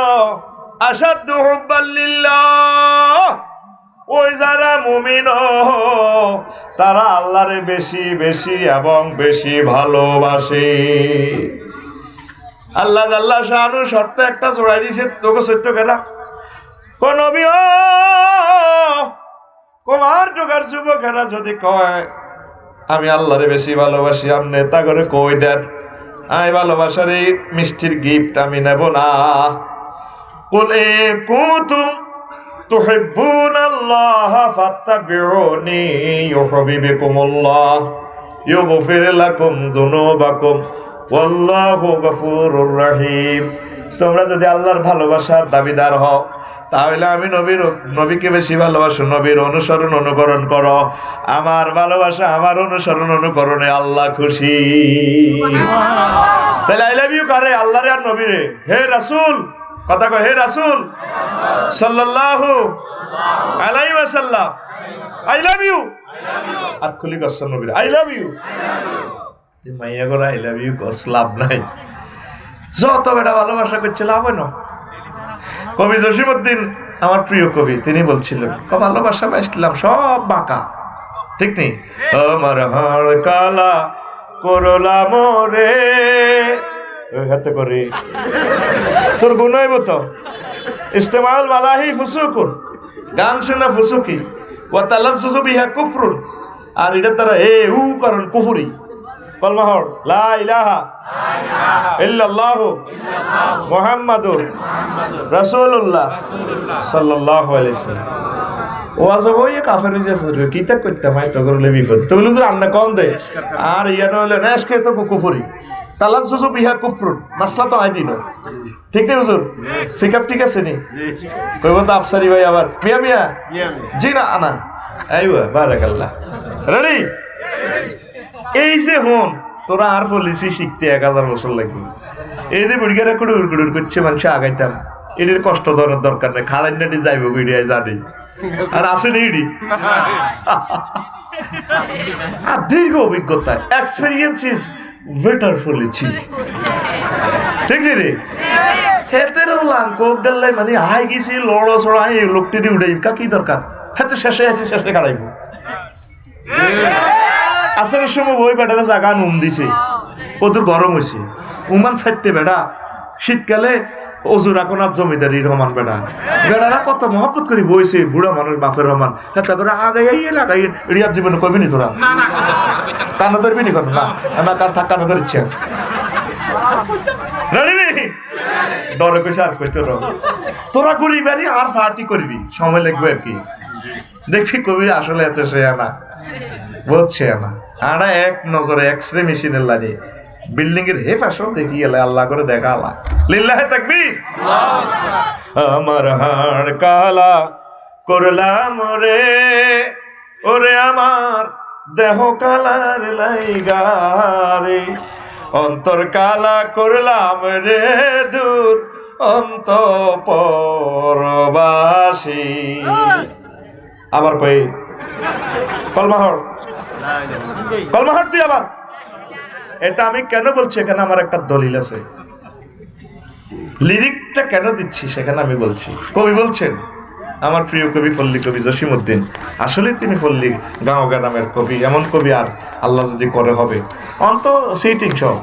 আশাদ্দু হুব্বাল লিল্লাহ ওই যারা মুমিন তারা আল্লাহরে বেশি বেশি এবং বেশি ভালোবাসে আল্লাহ আল্লাহ শাহানু শর্ত একটা জোড়াই দিছে তোকে সত্য কেনা কোন নবী ও কুমার টুকার যুবকেরা যদি কয় আমি আল্লাহরে বেশি ভালোবাসি আপনি তা করে কই দেন আমি ভালোবাসার এই মিষ্টির গিফট আমি নেব না কুলে কুতুম তুহিব্বুনাল্লাহ ফাত্তাবিউনি ইউহিব্বুকুমুল্লাহ ইউগফির লাকুম যুনুবাকুম ওয়াল্লাহু গফুরুর রহিম তোমরা যদি আল্লাহর ভালোবাসার দাবিদার হও তাহলে আমি নবীকে বেশি ভালোবাসো নবীর অনুসরণ অনুকরণ করো আমার ভালোবাসা আমার অনুসরণ অনুকরণে আল্লাহ খুশি তাহলে আই লাভ ইউ কারে আল্লাহরে আর নবীরে হে রাসূল কথা কয় হে রাসূল সাল্লাল্লাহু আলাইহি ওয়াসাল্লাম আই লাভ ইউ আর খুলি কসম নবীর আই লাভ ইউ যে মাইয়া করে আই লাভ ইউ কস লাভ নাই যত বেটা ভালোবাসা করছে লাভ হয় না কবি জসিমউদ্দিন আমার প্রিয় কবি তিনি বলছিলেন ভালোবাসা বাসলাম সব বাঁকা ঠিক নেই আমার হাড় কালা করলাম রে হাতে করে তোর গুণ হইব তো ইস্তেমাল মালাহি ফুসুকুন গান শুনে ফুসুকি ও তালাজ্জুজু বিহা কুফরুন আর এটা তারা উ করন কুফরি কলমা হর লা ইলাহা ইল্লাল্লাহু মুহাম্মাদুর রাসূলুল্লাহ সাল্লাল্লাহু আলাইহি ওয়াসাল্লাম ও আসব ওই কাফের হইছে রে কিতা কইতাম আই তো করলে বিপদ তো বলু আন্না কম দে আর ইয়া নলে নেশকে তো কুফরি তালাজ্জুজু বিহা কুফরুন মাসলা তো আইদিন ঠিক নেই হুজুর ফিকাপ ঠিক আছে নি কইব তো আফসারি ভাই আবার মিয়া মিয়া জি না আনা আইবা বারাকাল্লাহ রেডি এই যে হন তোরা আর পলিসি শিখতে 1000 বছর লাগবে এই যে বুড়িগারা কুড়ুর কুড়ুর করছে মানুষ আগাইতাম এদের কষ্ট ধরার দরকার নেই খাড়াই নাটি যাইব গুড়িয়ায় জানি আর আসে নি ইডি আর দীর্ঘ অভিজ্ঞতা এক্সপেরিয়েন্স ইজ বেটার পলিসি ঠিক নি রে হেতের হলাম কোক ডাল্লাই মানে আই গেছি লড়ো ছড়া এই লোকটি উড়াই কি দরকার হাতে শেষে আছে শেষে খাড়াইব আসলে সময় ওই বেটারা জাগা নুম দিছে ওদের গরম হয়েছে উমান ছাড়তে বেটা শীতকালে অজু রাখো না জমিদারি রহমান বেটা বেটারা কত মহব্বত করি বইছে বুড়া মানুষ বাপের রহমান হেতা করে আগাই লাগাই রিয়ার জীবনে কইবি নি তোরা কানো ধরবি নি কেন না না কার থাক কানো ধরছে রেডি নি ডরে কইছে আর কইতে তোরা করিবারি আর পার্টি করবি সময় লাগবে আর কি দেখবি কবি আসলে এত সে না বুঝছে না আড়া এক নজরে এক্সরে মেশিনের লাগে বিল্ডিং এর হেফাসও দেখি গেলে আল্লাহ করে দেখা আল্লাহ লিল্লাহে তাকবীর আমার হাড় কালা করলাম রে ওরে আমার দেহ কালার লাইগারে অন্তর কালা করলাম রে দূর অন্তঃপরবাসী আবার কই কলমাহর তুই আবার এটা আমি কেন বলছি এখানে আমার একটা দলিল আছে লিরিকটা কেন দিচ্ছি সেখানে আমি বলছি কবি বলছেন আমার প্রিয় কবি পল্লী কবি জসিমউদ্দিন আসলে তিনি পল্লী গাঁও গ্রামের কবি এমন কবি আর আল্লাহ যদি করে হবে অন্ত সিটিং সব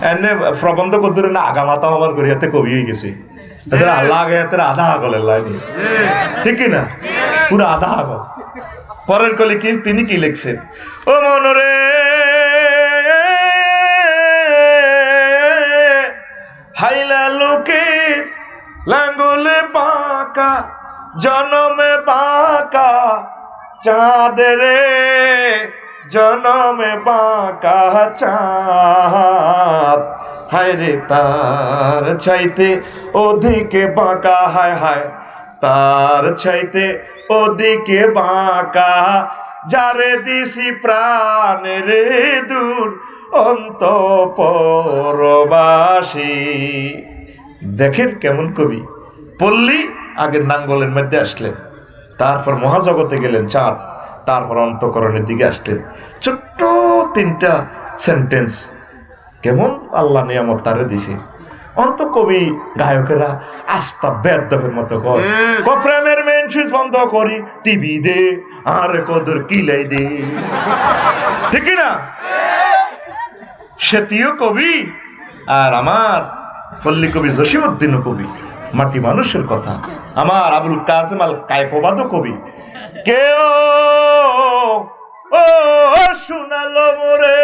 এনে প্রবন্ধ করতে না আগামাতা আমার গড়িয়াতে কবি হয়ে গেছে তাদের আল্লাহ আগে আধা আগলের লাইনি ঠিক না পুরো আধা আগল পরের কলি কি তিনি কি লিখছেন ও মনরে হাইলা লোকে লাঙ্গলে বাঁকা জনমে বাঁকা চাঁদ রে জনমে বাঁকা চাঁদ হায় রে তার চাইতে ওদিকে বাঁকা হায় হায় তার চাইতে ওদিকে বাঁকা যারে দিছি প্রাণ রে দূর অন্তঃপরবাসী। দেখেন কেমন কবি, পল্লী আগের নাঙ্গলের মধ্যে আসলেন, তারপর মহাজগতে গেলেন চাঁদ, তারপর অন্তঃকরণের দিকে আসলেন। ছোট্ট 3টা সেন্টেন্স, কেমন আল্লাহ নিয়ামত তারে দিছে। অন্ত কবি গায়কেরা আস্তা বেদবের মতো কয়, প্রেমের মেন সুইচ বন্ধ করি, টিভি দে আর কদর কিলাই দে, ঠিক না? সেটিও কবি, আর আমার পল্লী কবি জসিমউদ্দিনও কবি, মাটি মানুষের কথা। আমার আবুল কাসেম আল কায়কোবাদও কবি। কেউ ও শোনালো মোরে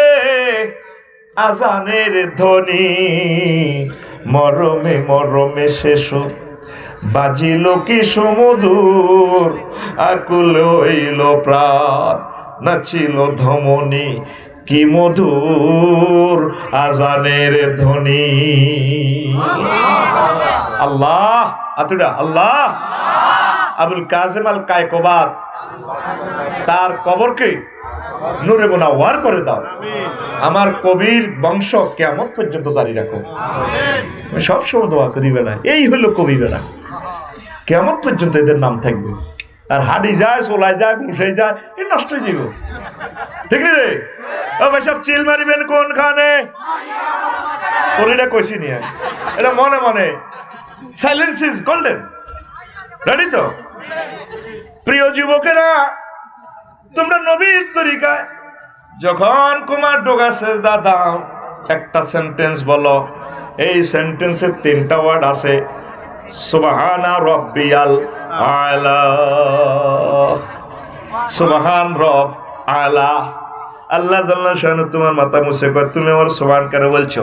আজানের ধ্বনি, মরমে মরমে শেষ বাজিল কি সমুদূর, আকুল হইল প্রাণ, নাচিল ধমনী, কি মধুর আজানের ধ্বনি। আল্লাহ আতুডা আল্লাহ। আবুল কাসেম আল কায়কোবাদ, তার কবরকে নূরে মুনাওয়ার করে দাও। আমার কবির বংশ কিয়ামত পর্যন্ত জারি রাখো। সবসময় দোয়া করিবে না, এই হলো কবি বেড়া, কিয়ামত পর্যন্ত এদের নাম থাকবে। আর হাডি যায়, সোলাই যায়, ঘুষাই যায়, এ নষ্ট হয়ে যাবে, ঠিক রে? ও ভাই সব চিল মারিবেন কোনখানে? পরিটা কইছি নিয়ে, এটা মনে মনে। Silence is golden. রেডি তো? প্রিয় যুবকেরা, তোমরা নবীর তরিকায় যখন কুমার ডোগা সেজদা দাও, একটা সেন্টেন্স বলো। এই সেন্টেন্সের 3টা ওয়ার্ড আছে, সুবহানা রাব্বিয়াল আলা। সুবহান রব আলা। আল্লাহ জাল্লা শানু তোমার মাথা মুছে কয়, তুমি আমার সুবহান কেন বলছো?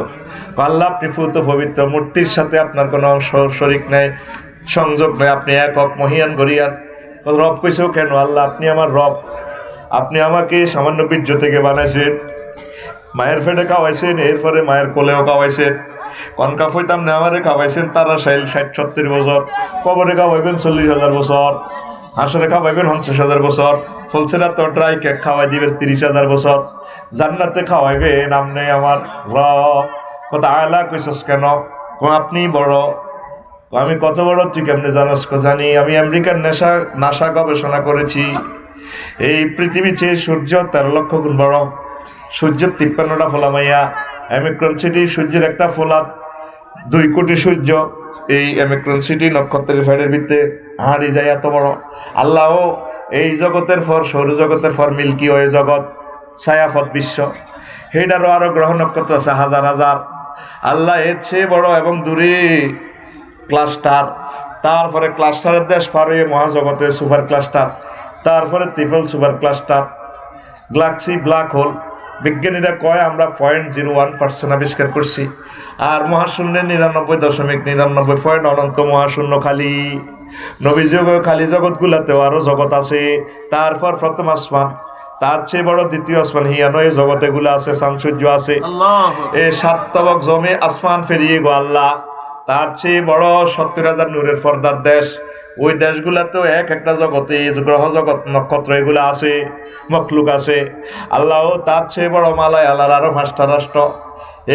আল্লাহ আপনি পুত পবিত্র, মূর্তির সাথে আপনার কোনো অংশ শরীক নেই, সংযোগ নেই, আপনি একক মহিয়ান গরিয়ান। রব কইছো কেন? আল্লাহ আপনি আমার রব, আপনি আমাকে সামান্য বীর্য থেকে বানাইছেন, মায়ের পেটে খাওয়াইছেন, এরপরে মায়ের কোলেও খাওয়াইছেন, কনকা ফইতাম না আমারে খাওয়াইছেন তারা 60-70 বছর, কবরে খাওয়াইবেন 40,000 বছর, হাসরে খাওয়াইবেন 50,000 বছর, ফুলছেরা তো ড্রাই কেক খাওয়াই দিবেন 30,000 বছর, জান্নাতে খাওয়াইবেন আমনে আমার রব। কথা আয়লা কইছস কেন? আপনি বড়। আমি কত বড় তুই কেমনে জানাস? জানি, আমি আমেরিকার নাসা গবেষণা করেছি, এই পৃথিবী চেয়ে সূর্য 13 লক্ষ গুণ বড়। সূর্যের 53টা ফোলা মাইয়া, অ্যামিক্রন সিটি সূর্যের একটা ফোলা, 2 কোটি সূর্য এই অ্যামিক্রন সিটি নক্ষত্রের ফেডের ভিতরে হাঁড়ি যায় এত বড়। আল্লাহ এই জগতের পর সৌরজগতের পর মিল্কি ওয়ে জগৎ, ছায়াপথ বিশ্ব, সেইটারও আরো গ্রহ নক্ষত্র আছে হাজার হাজার। আল্লাহ এর চেয়ে বড় এবং দূরে ক্লাস্টার, তারপরে ক্লাস্টারের দেশ পার হয়ে মহাজগতে সুপার ক্লাস্টার, তারপরে triple super cluster, Galaxy, black hole. বিজ্ঞানীরা কয় আমরা 0.01% আবিষ্কার করছি, আর মহাশূন্যের 99.99 অনন্ত মহাশূন্য খালি। নবীযুগ খালি জগৎগুলাতেও আরো জগৎ আছে। তারপর প্রথম আসমান, তার চেয়ে বড় দ্বিতীয় আসমান, হিয়ানো এই জগতে গুলা আছে, সামসূর্য আছে, এ 7 তবক জমে আসমান ফেরিয়ে গো আল্লাহ। তার চেয়ে বড় 70,000 নূরের পর্দার দেশ, ওই দেশগুলাতেও একটা জগতে গ্রহ জগৎ নক্ষত্র এগুলা আছে, মখলুক আছে। আল্লাহ তার চেয়ে বড় মালায় আল্লাহর আরো 5টা রাষ্ট্র,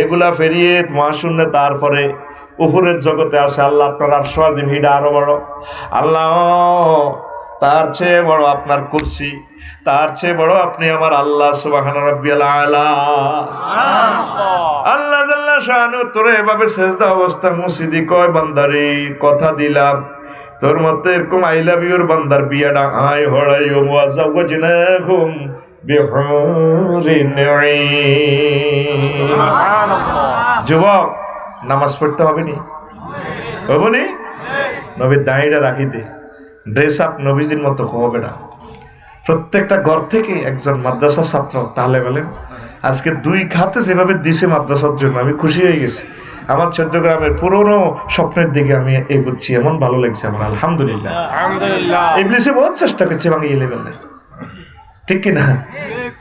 এগুলা ফেরিয়ে মহাশূন্যে তারপরে উপরের জগতে আছে আল্লাহ আপনার আরশ আজিম, হিডা আরো বড়। আল্লাহ তার চেয়ে বড় আপনার কুরসি, তার চেয়ে বড় আপনি আমার আল্লাহ সুবহান রাব্বিয়াল আলা। আল্লাহ জাল্লা শানু তোরে এভাবে সেজদা অবস্থা মুসিদি কয়, বান্দারে কথা দিলাম তোর মতে এরকম আই লাভ ইউর বান্দার বিয়াটা আয় হড়াই ও মুআজ্জাওয়াজনাহুম বিহুরিন ঈন। যুবক নামাজ পড়তে হবে নি? হবে নি? নবীর দাঁড়িটা রাখিতে ড্রেস আপ নবীজির মতো হবে না। প্রত্যেকটা ঘর থেকে একজন মাদ্রাসা ছাত্র, তাহলে বলেন আজকে 2 খাতে যেভাবে দিছে মাদ্রাসার জন্য, আমি খুশি হয়ে গেছি। আমার 14 গ্রামের পুরনো স্বপ্নের দিকে আমি এগোচ্ছি, এমন ভালো লাগছে আমার, আলহামদুলিল্লাহ। ইবলিসে বহুত চেষ্টা করছে ভাঙিয়ে লেভেলে, ঠিক কিনা?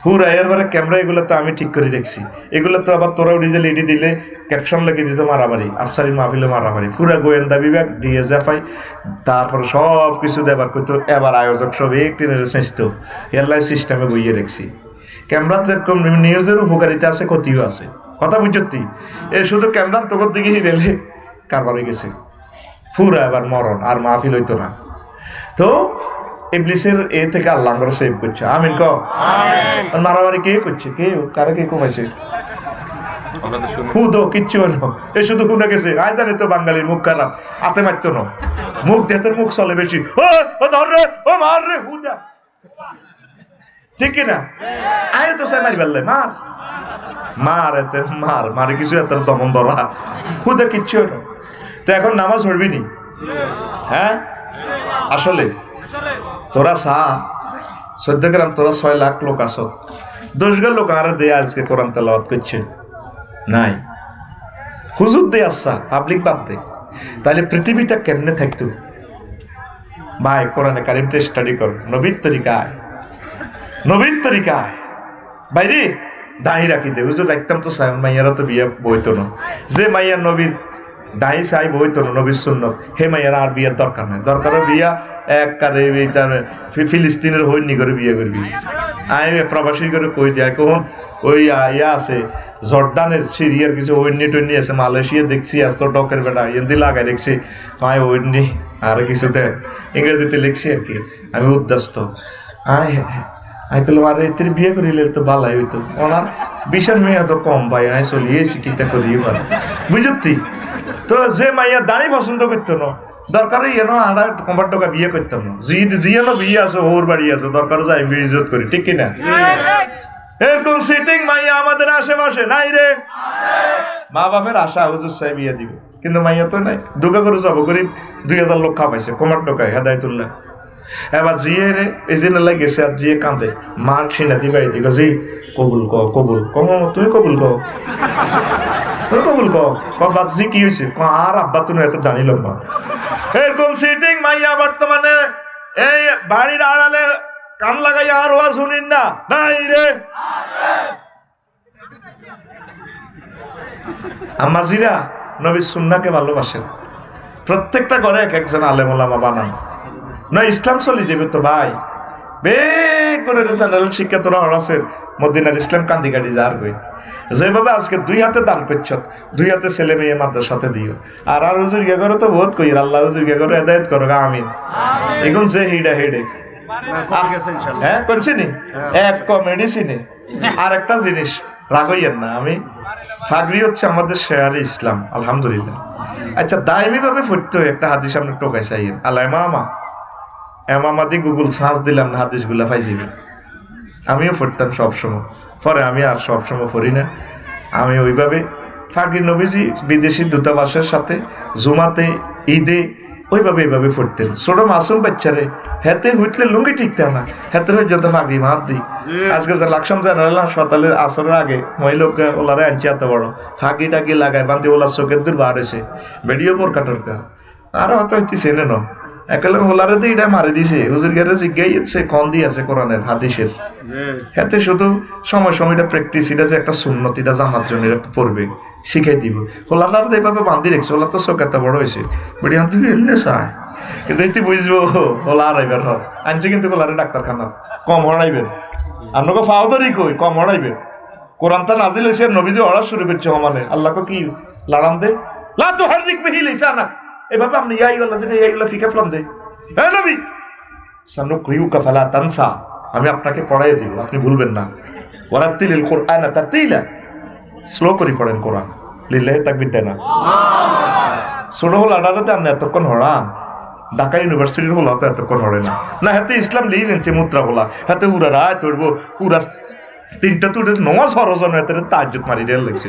পুরা এরবারে ক্যামেরা এগুলো তো আমি ঠিক করে রেখেছি, এগুলো তো আবার তোরাও ডিজেল এডি দিলে ক্যাপশন লাগিয়ে দিত মারামারি, আফসারি মাহফিলে মারামারি, পুরা গোয়েন্দা বিভাগ ডিএসএফআই, তারপরে সব কিছু দেবার করতো। এবার আয়োজক সব একটি চেষ্টা এয়ারলাইন সিস্টেমে বইয়ে রেখেছি। ক্যামেরা যেরকম নিউজের উপকারিতা আছে ক্ষতিও আছে, কথা বুঝতি। এ শুধু ক্যামেরা তোর দিকে রেলে কারবারে গেছে পুরা এবার মরণ আর মাহফিল হইতো না। তো ইবলিসের এ থেকে আল্লাহ আমরা সেভ করছে, আমিন ক। মারামারি কে করছে, কে কারা কে কমাইছে, হুদো কিচ্ছু হলো, এ শুধু শুনে গেছে। আয় জানে তো বাঙালির মুখ খারাপ, হাতে মারতো না, মুখ দেহের মুখ চলে বেশি, ও ধর রে, ও মার রে, হুদা, ঠিক কিনা? আয় তো সে মারি ফেললে, মার মার এতে মার মারে কিছু এত দমন ধরা, হুদা কিচ্ছু হলো। তো এখন নামাজ পড়বি নি? হ্যাঁ আসলে তোরা 14 গ্রাম, তোরা 6 লাখ লোক আসো, 10 জন লোক আরে দেয়া আজকে কোরআন তেলাওয়াত করছে নাই, হুজুর দে আসা পাবলিক বাদ দে, তাহলে পৃথিবীটা কেমনে থাকতো? ভাই কোরআনে কারিমটা স্টাডি কর, নবীর তরিকায়, নবীর তরিকায়। বাইরে দাঁড়িয়ে রাখি দে, হুজুর একদম তো মাইয়ারা তো বিয়ে বইতো না, যে মাইয়ার নবীর দাঁড়ি চাই বইতো না নবীর সুন্নত, হে মাইয়ারা আর বিয়ের দরকার নেই, দরকারও বিয়া এক কারে ফিলিস্তিনের হইনি করে বিয়ে করবি। আমি প্রবাসী করে কই দেয় কখন ওই ইয়া আছে জর্ডানের সিরিয়ার কিছু ঐন্নি টৈন্নি আছে, মালয়েশিয়া দেখছি আজ তো ডকের বেটা ইন্দি লাগাই দেখছি, মায় ঐন্নি আর কিছুতে ইংরেজিতে লিখছি আর কি। আমি উদ্যস্ত আমি বললাম আরে এতে বিয়ে করিলে তো ভালাই হইতো, ওনার বিশাল মেয়ে তো কম ভাই, আমি চলিয়েছি কিতা করি এবার বুঝতি। তো যে মাইয়া দাঁড়ি পছন্দ করতো না, দরকার এনো আড়া কমার টাকা বিয়ে করতাম না, জিয়ানো বিয়ে আছে ওর বাড়ি আছে, দরকার যাই ইজ্জত করি, ঠিক কিনা? এরকম সিটিং মাইয়া আমাদের আশেপাশে নাই রে। মা বাপের আশা হুজুর সাহেব বিয়ে দিবে, কিন্তু মাইয়া তো নাই, দুগা করে যাব গরিব 2000 লোক খাওয়াইছে কমার টাকায় হেদায়তুল্লাহ। এবার জিয়ে রে এই যে নাই গেছে, আর জিয়ে কাঁদে, মার ছিনা দি বাড়ি দিকে জি কবুল ক কবুল কম, তুই কবুল ক, তুই কবুল ক বাজি কি হয়েছে, আর আব্বা তুমি এত জানিল না। এরকম সিটিং মাইয়া বর্তমানে এই বাড়ির আড়ালে কান লাগাই আর ওয়াজ শুনিন না, নাই রে। আম্মাজিরা নবীর সুন্নাহকে ভালোবাসেন, প্রত্যেকটা ঘরে এক একজন আলেম ওলামা বানান, না ইসলাম চলে যাবে তো ভাই। বেগ করে চ্যানেল শিক্ষা তোরা হরাসের মদিনার ইসলাম কান্দি কাটি যার হই, যেভাবে আজকে 2 হাতে দান করছ, 2 হাতে ছেলে মেয়ে মাদ্রাসার সাথে দিও। আর হুজুর গে করো তো বহুত কই, আল্লাহ হুজুর গে করো হেদায়েত করো, আমিন। এখন যে হিডা হেডে হ্যাঁ করছি নি এক মেডিসিনে। আর একটা জিনিস রাগইয়েন না, আমি ফাগরি হচ্ছে আমাদের শেয়ারে ইসলাম আলহামদুলিল্লাহ। আচ্ছা দায়মি ভাবে পড়তে হয়, একটা হাদিস আপনি টোকাই চাইয়েন, আল্লাহ মামা এমামাদি গুগল সার্চ দিলাম না হাদিস গুলা পাইছিবেন। আমিও পড়তাম সবসময়, পরে আমি আর সবসময় পড়ি না। আমি ওইভাবে ফাগরি নবীজি বিদেশি দূতাবাসের সাথে জুমাতে ঈদে ওইভাবে এইভাবে পড়তেন। ছোট মাসুম বাচ্চারে হেতে হুইটলে লুঙ্গি ঠিকতে না, হেতে যত ফাগরি মার দিই। আজকে যে লাকসাম জানাল হাসপাতালে আসরের আগে মহিলোক ওলারে আনছি এত বড় ফাঁকি টাকি লাগায় বান্ধি ওলার চোখের দূর বার এসে বেডিও পর কাটরকা আরো হয়তো হইতে চেনে ন একেলে ওলারে দিয়ে এটা মারি দিছে, হুজুর গেলে জিজ্ঞাইছে কন দিয়ে আছে কোরআনের হাদিসের, হেতে শুধু সময় সময়টা প্র্যাকটিস, এটা যে একটা সুন্নত, এটা জানার জন্য পড়বে শিখাই দিব। হোলার এইভাবে বান্ধি রেখছে, ওলা তো চোখ এত বড় হয়েছে বেড়ি হাত থেকে এলে চায়, কিন্তু এতে বুঝবো হোলা হারাইবেন হর আনছে, কিন্তু হোলারে ডাক্তারখানা কম হরাইবেন, আপনাকে ফাওদারি কই কম হরাইবেন। কোরআনটা নাজিল হয়েছে, নবীজি হরা শুরু করছে মানে আল্লাহকে কি লাড়ান দে লা তো হার দিক মেহি লেসা না, এভাবে আপনি ইয়াইগুলা যেটা ইয়াইগুলা ফিকা ফেলাম দে, হ্যাঁ নবী সানুকরিউকা ফালা তানসা, আমি আপনাকে পড়াই দিব আপনি ভুলবেন না। ওয়ারাতিলিল কুরআনা তারতিলা, স্লো করে পড়েন কোরআন, লিল্লাহি তাকবীর দেন না। ছোট হল আডারাতে আপনি এতক্ষণ হরান, ঢাকা ইউনিভার্সিটির হলো তো এতক্ষণ হরে না, না হাতে ইসলাম লিজ এনছে মুদ্রা হলা হাতে উড়া রায় তোরবো পুরা 3টা তো নমাজ হরজন হাতে তাজ্জুদ মারি দেওয়ার লাগছে,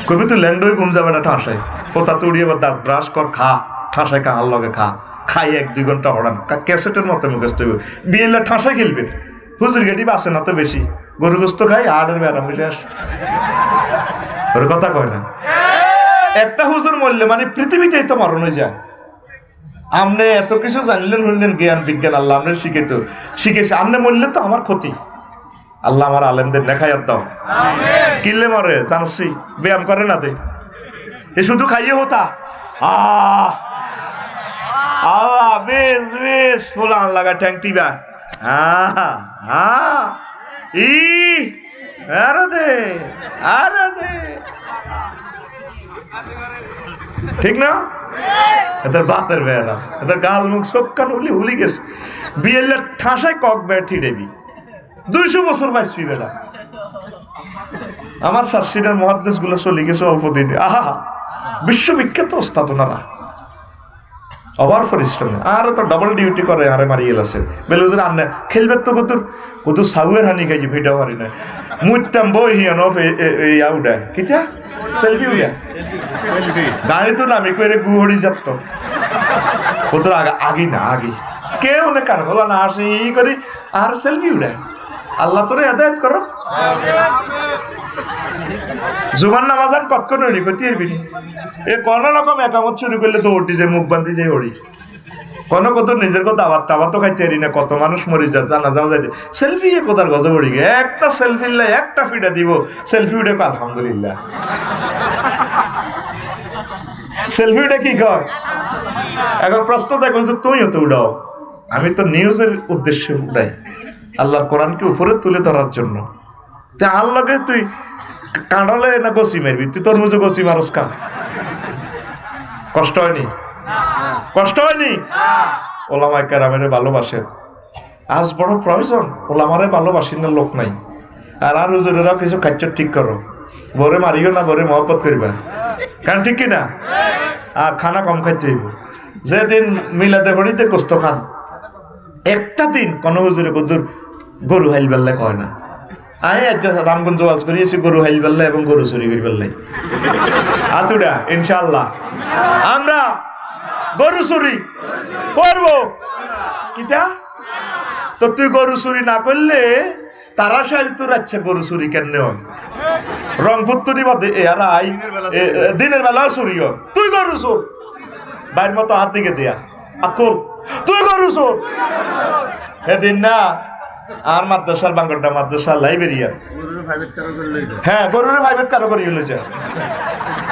কবি তুই ল্যান্ডই ঘুম যাবে না ঠাঁসায়, পোতা তো উড়িয়ে দাঁত ব্রাশ কর খা, ঠাঁসায় কাহার লগে খা, খাই 1-2 ঘন্টা হরান ক্যাসেটের মতো মুখস্থ হইব, বিয়েলে ঠাঁসায় খেলবেন। হুজুর গেটি বাসে না তো বেশি, গরু গোস্ত খাই আড়ের বেড়াম মিলে আস, ওর কথা কয় না। একটা হুজুর মরলে মানে পৃথিবীটাই তো মরণ হয়ে যায়। আপনি এত কিছু জানলেন শুনলেন, জ্ঞান বিজ্ঞান আল্লাহ আপনার শিখেছে, আপনি মরলে তো আমার ক্ষতি। আল্লাহ আমার আলেমদের নেখায়াত দাও, কিনলে মরে জানছি ব্যায়াম করে না দে, এ শুধু খাইয়ে হতা বেশ বেশ বলা লাগা ট্যাংটিবা ই আরে দে আরে দে, ঠিক না? এদের বাতের বেড়া, এদের গাল মুখ সব কান উলি উলি গেছে, বিয়েলের ঠাসায় কক বেড়া ঠিডেবি 200 বছর বাইসবি বেড়া। আমার শাস্ত্রীর মহাদেশ গুলো চলে গেছে অল্প দিনে। আহা, বিশ্ববিখ্যাত ওস্তাদ ওনারা, অবার পরিশ্রম, আর তো ডাবল ডিউটি করে, আরে মারিয়ে গেছে বেলুজের আন্নে খেলবে তো কত সাউয়ের হানি খাইছি ভিডিও পারি না মুইতাম বই হিয়ান অফ এই আউডা কিটা সেলফি উড়া গাড়ি তো নামি কইরে গুহড়ি যাত কত আগি না আগি কেউ না কার বলা না আসে ই করি আর সেলফি উড়া। আল্লাহ তোরে হেদায়েত করো। জুমার নামাজ আর কতক্ষণ হরি করতে পারবি এ কোন রকম একামত শুরু করলে তো ওটি যে মুখ বান্ধি যে হরি কোন কত নিজের কথা আবার টাবার তো খাইতে পারি না, কত মানুষ মরি যা জানা যাও যাইতে সেলফি এ কোথার গজব হরি গে একটা সেলফি লাই একটা ফিটা দিব সেলফি উঠে আলহামদুলিল্লাহ। সেলফি উঠে কি কয়? এখন প্রশ্ন যায় তুমিও তো উঠাও, আমি তো নিউজের উদ্দেশ্যে উঠাই, আল্লাহর কোরআনকে উপরে তুলে ধরার জন্য। আল্লাহকে তুই কাঁডলে না গসি মারবি, তুই তোর মুজে গসি মারস কা? কষ্ট হয়নি? কষ্ট হয়নি? ওলামায়ে কেরামের ভালোবাসেন, আজ বড় প্রয়োজন। ওলামারে ভালোবাসেন না লোক নাই, আর হুজুরেরাও কিছু খাচ্ছ ঠিক করো, বরে মারিও না, বরে মহব্বত করিবা, কারণ ঠিক কিনা? আর খানা কম খাইতে হইব। যেদিন মিলাদে বড়িতে গোস্ত খান, একটা দিন কোন হুজুরে কদুর গরু হাইল বেল্লা কয় না। আমি আজ রামগঞ্জ ওয়াজ করিয়েছি গরু হাইল বেল্লা এবং গরু চুরি করি বেল্লাই আতুডা ইনশাআল্লাহ আমরা গরু চুরি করবো কিতা? তো তুই গরু চুরি না করলে তারা সাইল তোর আচ্ছা গরু চুরি কেন হয়? রংপুর তুরি বাদে আর আই দিনের বেলা চুরি হয়, তুই গরু চোর বাইর মতো হাত দিকে দেয়া আকল তুই গরু চোর। এদিন না আর মাদ্রাসার বাঙ্গরটা মাদ্রাসার লাইব্রেরিয়া, হ্যাঁ গরুরে প্রাইভেট কারো করি লইছে,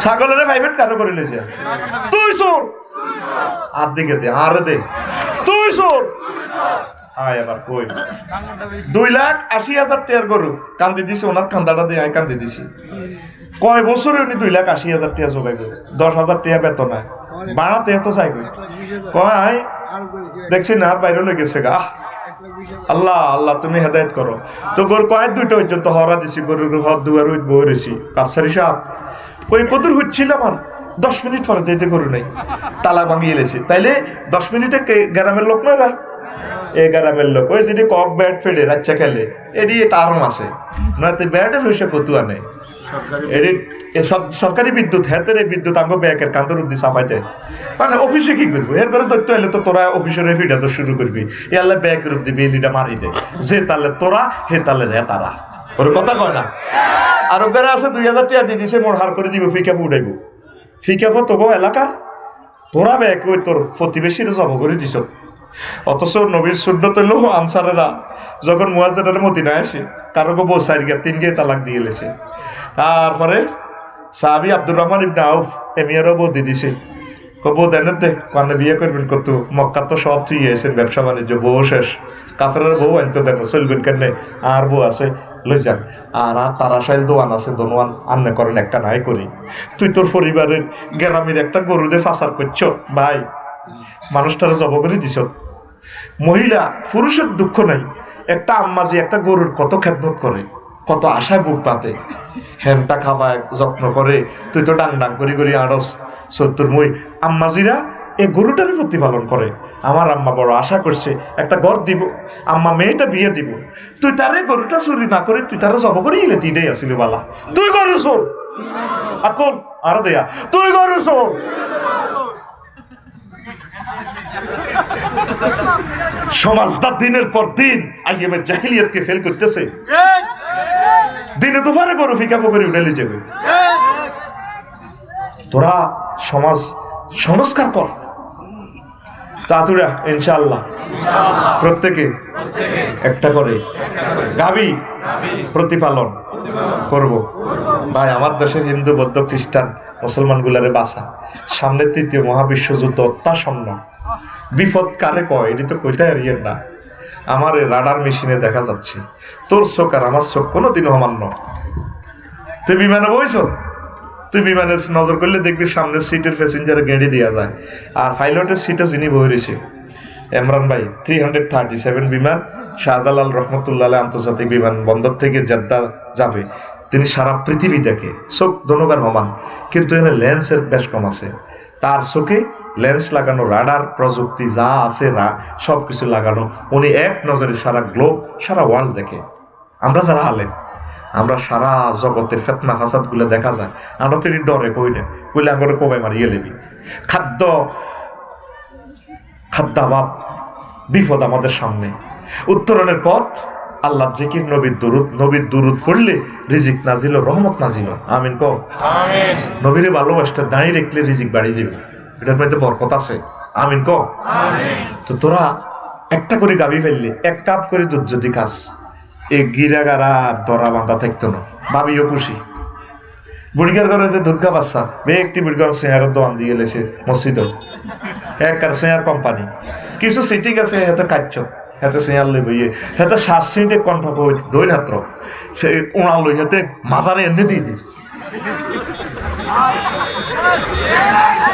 ছাগলের প্রাইভেট কারো করি লইছে, তুই চোর হাত দিকে দে আরে দে তুই চোর। আয় আবার কই 2,80,000 টাকার গরু কান্দি দিছি, ওনার কান্দাটা দিয়ে আমি কান্দি দিছি। কয় বছরে উনি 2,80,000 টাকা জোগাইবে, 10,000 টাকা বেতন হয় বাড়াতে এত চাইবে, কয় দেখছি না আর বাইরে লয়ে গেছে গা। আল্লাহ আল্লাহ তুমি হেদায়েত করো। তো গরু কয়েক 2টা পর্যন্ত হরা দিছি, গরুর হদ দুয়ার উঠ বই রয়েছি কাপসারি সাপ ওই কদুর হচ্ছিল আমার 10 মিনিট পরে দিতে গরু নেই, তালা ভাঙিয়ে এলেছি। তাইলে 10 মিনিটে গ্রামের লোক নয়, এ গ্রামের লোক ওই যদি কক ব্যাট ফেডে রাচ্চা খেলে এটি টার্ম আছে, নয়তো ব্যাটের হইসে কতুয়া নেই। এটি সরকারি বিদ্যুৎ হেতের বিদ্যুৎ আঙ্গ ব্যাকের কান্তর উদ্দি চাপাইতে মানে অফিসে কি করবো? এরপরে তথ্য এলে তো তোরা অফিসের ফিডা তো শুরু করবি, এলে ব্যাকের উদ্দি বেলিটা মারি দে, যে তালে তোরা হে তালে হে তারা, ওর কথা কয় না। আর ওখানে আছে 2,000 টাকা দিয়ে দিছে মোর হার করে দিব, ফিকাপ উঠাইব, ফিকাপ তবু এলাকার তোরা ব্যাক ওই তোর প্রতিবেশীরা জব করে দিছ। অথচ নবীর সুন্নত হলো আনসারেরা যখন মুয়াজ্জিনের মদিনায় আসে কারো গো বউ 4 গিয়ে 3 গিয়ে তালাক দিয়ে গেছে। তারপরে সাহাবী আব্দুর রহমান ইবনে আউফ এমিয়ারও বউ দিয়ে দিছে, বউ দেন দে কানে বিয়ে করবেন কত, মক্কা তো সব তুই এসেছেন ব্যবসা বাণিজ্য, বউ শেষ, কাফেরের বউ আনতে দেন চলবেন কেন, আর বউ আছে লই যান, আর তারা সাইল দোয়ান আছে দোয়ান আন্নে করেন একটা নাই করি, তুই তোর পরিবারের গ্রামের একটা গরুদের ফাঁসার করছ ভাই, মানুষটারে জব করে দিছ। মহিলা পুরুষের দুঃখ নাই, একটা আম্মা যে একটা গরুর কত খেদমত করে, কত আশায় বুক পাতে, হ্যানটা খাবায় যত্ন করে, তুই তো ডাং ডাং করি করি আড়স সত্তর মই আম্মাজিরা এই গরুটারই প্রতিপালন করে। আমার আম্মা বড় আশা করছে একটা ঘর দিব, আম্মা মেয়েটা বিয়ে দিব, তুই তারে গরুটা চুরি না করে তুই তারা জব করে ইলে তিনটাই আসিল বালা, তুই গরু চোর আকল আর দেয়া তুই গরু চোর। সমাজটা দিনের পর দিন আইএমের জাহিলিয়াতকে ফেল করতেছে, দিনে দুপুরে গরু ফিকা পুকুরি উঠে যাবে। তোরা সমাজ সংস্কার কর তাতুরা ইনশাআল্লাহ প্রত্যেকে একটা করে গাবি প্রতিপালন করব। ভাই আমার দেশের হিন্দু বৌদ্ধ খ্রিস্টান মুসলমান গুলারে বাঁচা, সামনে 3য় মহাবিশ্বযুদ্ধ অত্যাসন্ন, বিপদ কারে কয় এটি তো কইতে হারিয়েন না। আমার এই রাডার মেশিনে দেখা যাচ্ছে, তোর চোখ আর আমার চোখ কোনোদিনও সমান নয়। তুই বিমানে বইছ, তুই বিমানে নজর করলে দেখবি সামনের সিটের প্যাসেঞ্জারে গেঁড়ে দেওয়া যায়, আর পাইলটের সিটও যিনি বই রয়েছে ইমরান ভাই 337 বিমান শাহজালাল রহমতুল্লাহ আন্তর্জাতিক বিমানবন্দর থেকে জেদ্দা যাবে, তিনি সারা পৃথিবী দেখে, চোখ দোনোবার সমান, কিন্তু এখানে লেন্সের বেশ কম আছে। তার চোখে লেন্স লাগানো, রাডার প্রযুক্তি যা আছে সব কিছু লাগানো, উনি এক নজরে সারা গ্লোব, সারা ওয়ার্ল্ড দেখে। আমরা যারা আলেম, আমরা সারা জগতের ফেতনা ফাসাদ গুলো দেখা যায়, আমরা তিনি ডরে কইলে আঙ্গরে কবে মারিয়ে লেবি। খাদ্যাভাব বিপদ আমাদের সামনে, উত্তরণের পথ আল্লাহ জিকির, নবীর দুরুদ পড়লে রিজিক নাজিল, রহমত নাজিল। আমিন কও আমিন। নবীরে ভালোবাসতে দাঁড়িয়ে রাখলে রিজিক বাড়ি যাবে, এটার মধ্যে বরকত আছে। আমিন কও আমিন। তো তোরা একটা করে গাবি ফেললে, এক কাপ করে দুধ যদি খাস, এই গিরাগারা দরা বাঁধা থাকতো না, ভাবিও খুশি। বুড়িগার ঘরে দুধ খা বাচ্চা বে একটি বুড়িগার সেয়ারের দোয়ান দিয়ে গেছে মসজিদ, এক আর সেয়ার কোম্পানি কিছু সিটিং আছে, হাতে কাটছ, হাতে সেয়ার লই বইয়ে, হাতে 7 সিটে কনফা কই দই নাত্র সে ওনা লই হাতে মাজারে এনে দিয়ে দিস,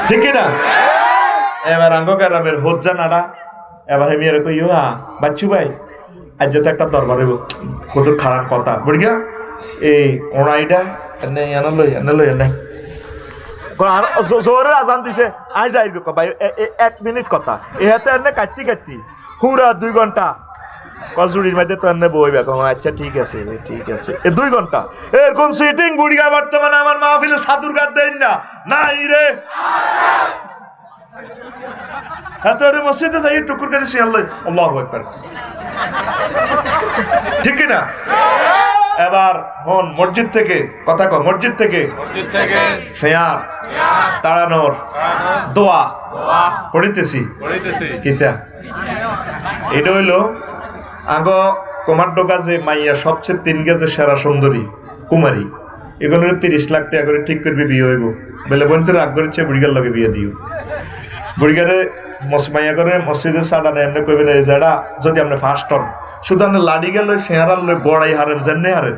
ঠিক না? এবার আঙ্গকারামের হজ্জা নাড়া, এবার আমি এর কই ইয়া বাচ্চু ভাই আজ তো একটা দরবার হইব, কত খারাপ কথা বুড়িগা, এই ওনাইটা এনে লই এনে জোরে আজান দিছে, আই যাই গো ভাই 1 মিনিট কথা, এতে এনে কাটতি পুরা 2 ঘন্টা কলজুড়ির মধ্যে তো এনে বইবে। আচ্ছা ঠিক আছে 2 ঘন্টা এরকম সিটিং বুড়িগা বর্তমানে আমার মাহফিলে সাধুর গাদ দেন না নাই রে, এত মসজিদে যাই টুকুর করে শিয়াল লই আল্লাহু আকবার, ঠিক না? এবার হন মসজিদ থেকে কথা কর, মসজিদ থেকে সেয়ার তাড়ানোর দোয়া পড়িতেছি কিতা, এটা হইল আগ কুমার ডোকা যে মাইয়া সবচেয়ে 3 গেজের সেরা সুন্দরী কুমারী, এগুলো 30 লাখ টাকা করে ঠিক করবি, বিয়ে হইব বলে বোন তোর রাগ করেছে বুড়িগার লগে বিয়ে দিও। বুড়িগারে মাইয়া করে মসজিদে সাড়া নেই, এমনি কইবেন এই জায়গা যদি আপনি ফার্স্ট হন, শুধু আপনি লাডি গেল চেহারার লই গড়াই হারেন জেনে হারেন,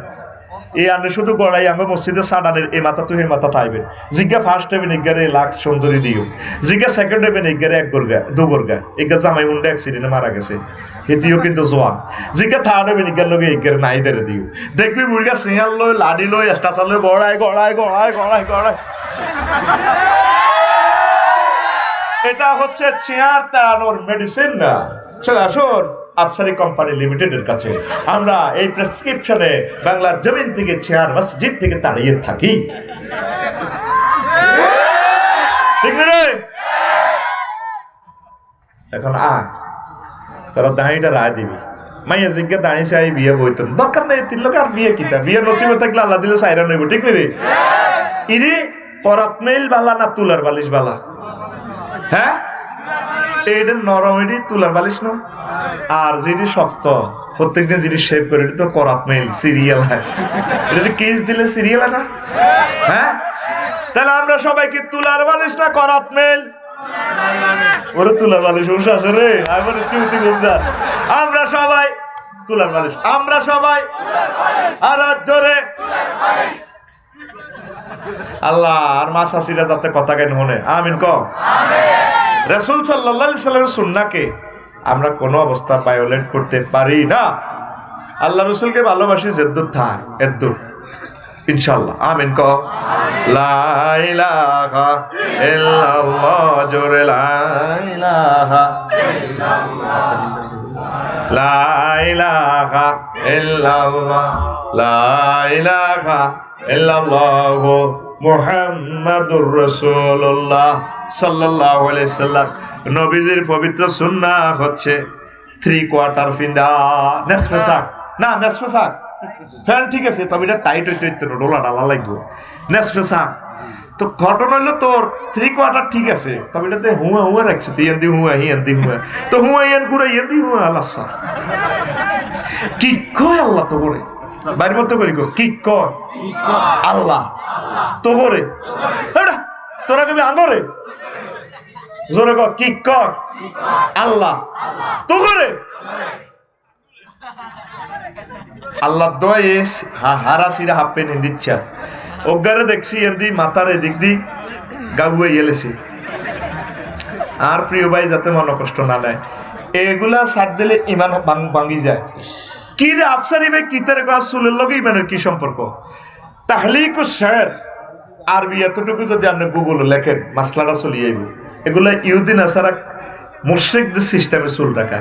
এই আনে শুধু গড়াই আঙ্গ মসজিদে সাডানের এই মাথা তুই এই মাথা থাইবেন, জিজ্ঞা ফার্স্ট হবেন এগারে লাখ সুন্দরী দিও, জিজ্ঞা সেকেন্ড হবেন এগারে 1 গর্গা 2 গর্গা, এগা জামাই মুন্ডা অ্যাক্সিডেন্টে মারা গেছে, হেতিও কিন্তু জোয়ান, জিজ্ঞা থার্ড হবেন এগার লগে এগারে নাই দেরে দিও, দেখবি বুড়িগা চেহার লই লাডি লই স্টাচার লই গড়াই। এটা হচ্ছে চেয়ার তাড়ানোর মেডিসিন না। চল আসুন আফসারি কোম্পানি লিমিটেডের কাছে আমরা এই প্রেসক্রিপশনে বাংলার জমিন থেকে চেয়ার মসজিদ থেকে তাড়িয়ে থাকি, ঠিক না? এখন তারা দাঁড়িটা রায় দিবি, মাইয়া জিজ্ঞা দাঁড়িয়ে চাই বিয়ে বইত দরকার নেই, 3 লোক আর বিয়ে কিতা, বিয়ে নসিবে থাকলে আল্লাহ দিলে সাইরা নইব, ঠিক না রে? ইরে করাত মেল বালা না তুলার বালিশ বালা? হ্যাঁ, এইটা নরম, এটি তুলার বালিশ না, আর যেটি শক্ত প্রত্যেকদিন যেটি শেভ করে এটি তো করাত মেল সিরিয়াল হয়, এটা কেস দিলে সিরিয়াল না? হ্যাঁ, তাহলে আমরা সবাই কি তুলার বালিশ না করাত মেল? ওরে তুলার বালিশ উশাসে রে, আমার চিমতি গুমজার, আমরা সবাই তুলার বালিশ, আমরা সবাই আর জোরে আল্লাহ আর মা শাশিরা যাতে কথা কেন মনে আমিন কও আমিন। রাসূল সাল্লাল্লাহু আলাইহি সাল্লামের সুন্নাহকে আমরা কোনো অবস্থা ভায়োলেট করতে পারি না। আল্লাহ রাসূলকে ভালোবাসি যেদ্দুর থাক এদ্দুর ইনশাআল্লাহ আমিন কও আমিন। লা ইলাহা ইল্লাল্লাহ জোরে লা ইলাহা ইল্লাল্লাহ, লা ইলাহা ইল্লাল্লাহ, লা ইলাহা ইল্লাল্লাহু মুহাম্মাদুর রাসূলুল্লাহ সাল্লাল্লাহু আলাইহি সাল্লাম। নবীজির পবিত্র সুন্নাহ হচ্ছে 3/4 ফিন্দা, নেসফে সাক না, নেসফে সাক ফ্যান ঠিক আছে, তবে এটা টাইট হইতে হইতে ডোলা ডালা লাগবে, নেসফে সাক। তো ঘটনা হইলো তোর 3/4 ঠিক আছে, তবে এটাতে হুয়া হুয়া রাখছে, তুই এন্দি হুয়া হি এন্দি হুয়া, তো হুয়া ইয়ান ঘুরে এন্দি হুয়া আলাসা কি কয় আল্লাহ তো করে বাড়ির মতো করি কি কয় আল্লাহ তো করে, তোরা কবি আঙ্গরে জোরে কি কর আল্লাহ তো করে, আল্লাহ দোয়ে হারা সিরা হাপ্পে নিন্দিচ্ছা ওগারে দেখছি এদি মাথার এদিক দি গাউয়ে এলেছি আর প্রিয় ভাই যাতে মন কষ্ট না নেয় এগুলা ছাড় দিলে ইমান ভাঙি যায় কি রে আফসারি ভাই কিতারে গাছ চুলের লগে ইমানের কি সম্পর্ক তাহলিক শের আরবি এতটুকু যদি আপনি গুগলে লেখেন মাসলাটা চলিয়ে আইব এগুলা ইহুদিন আসারা মুশরিকদের সিস্টেমে চুল রাখা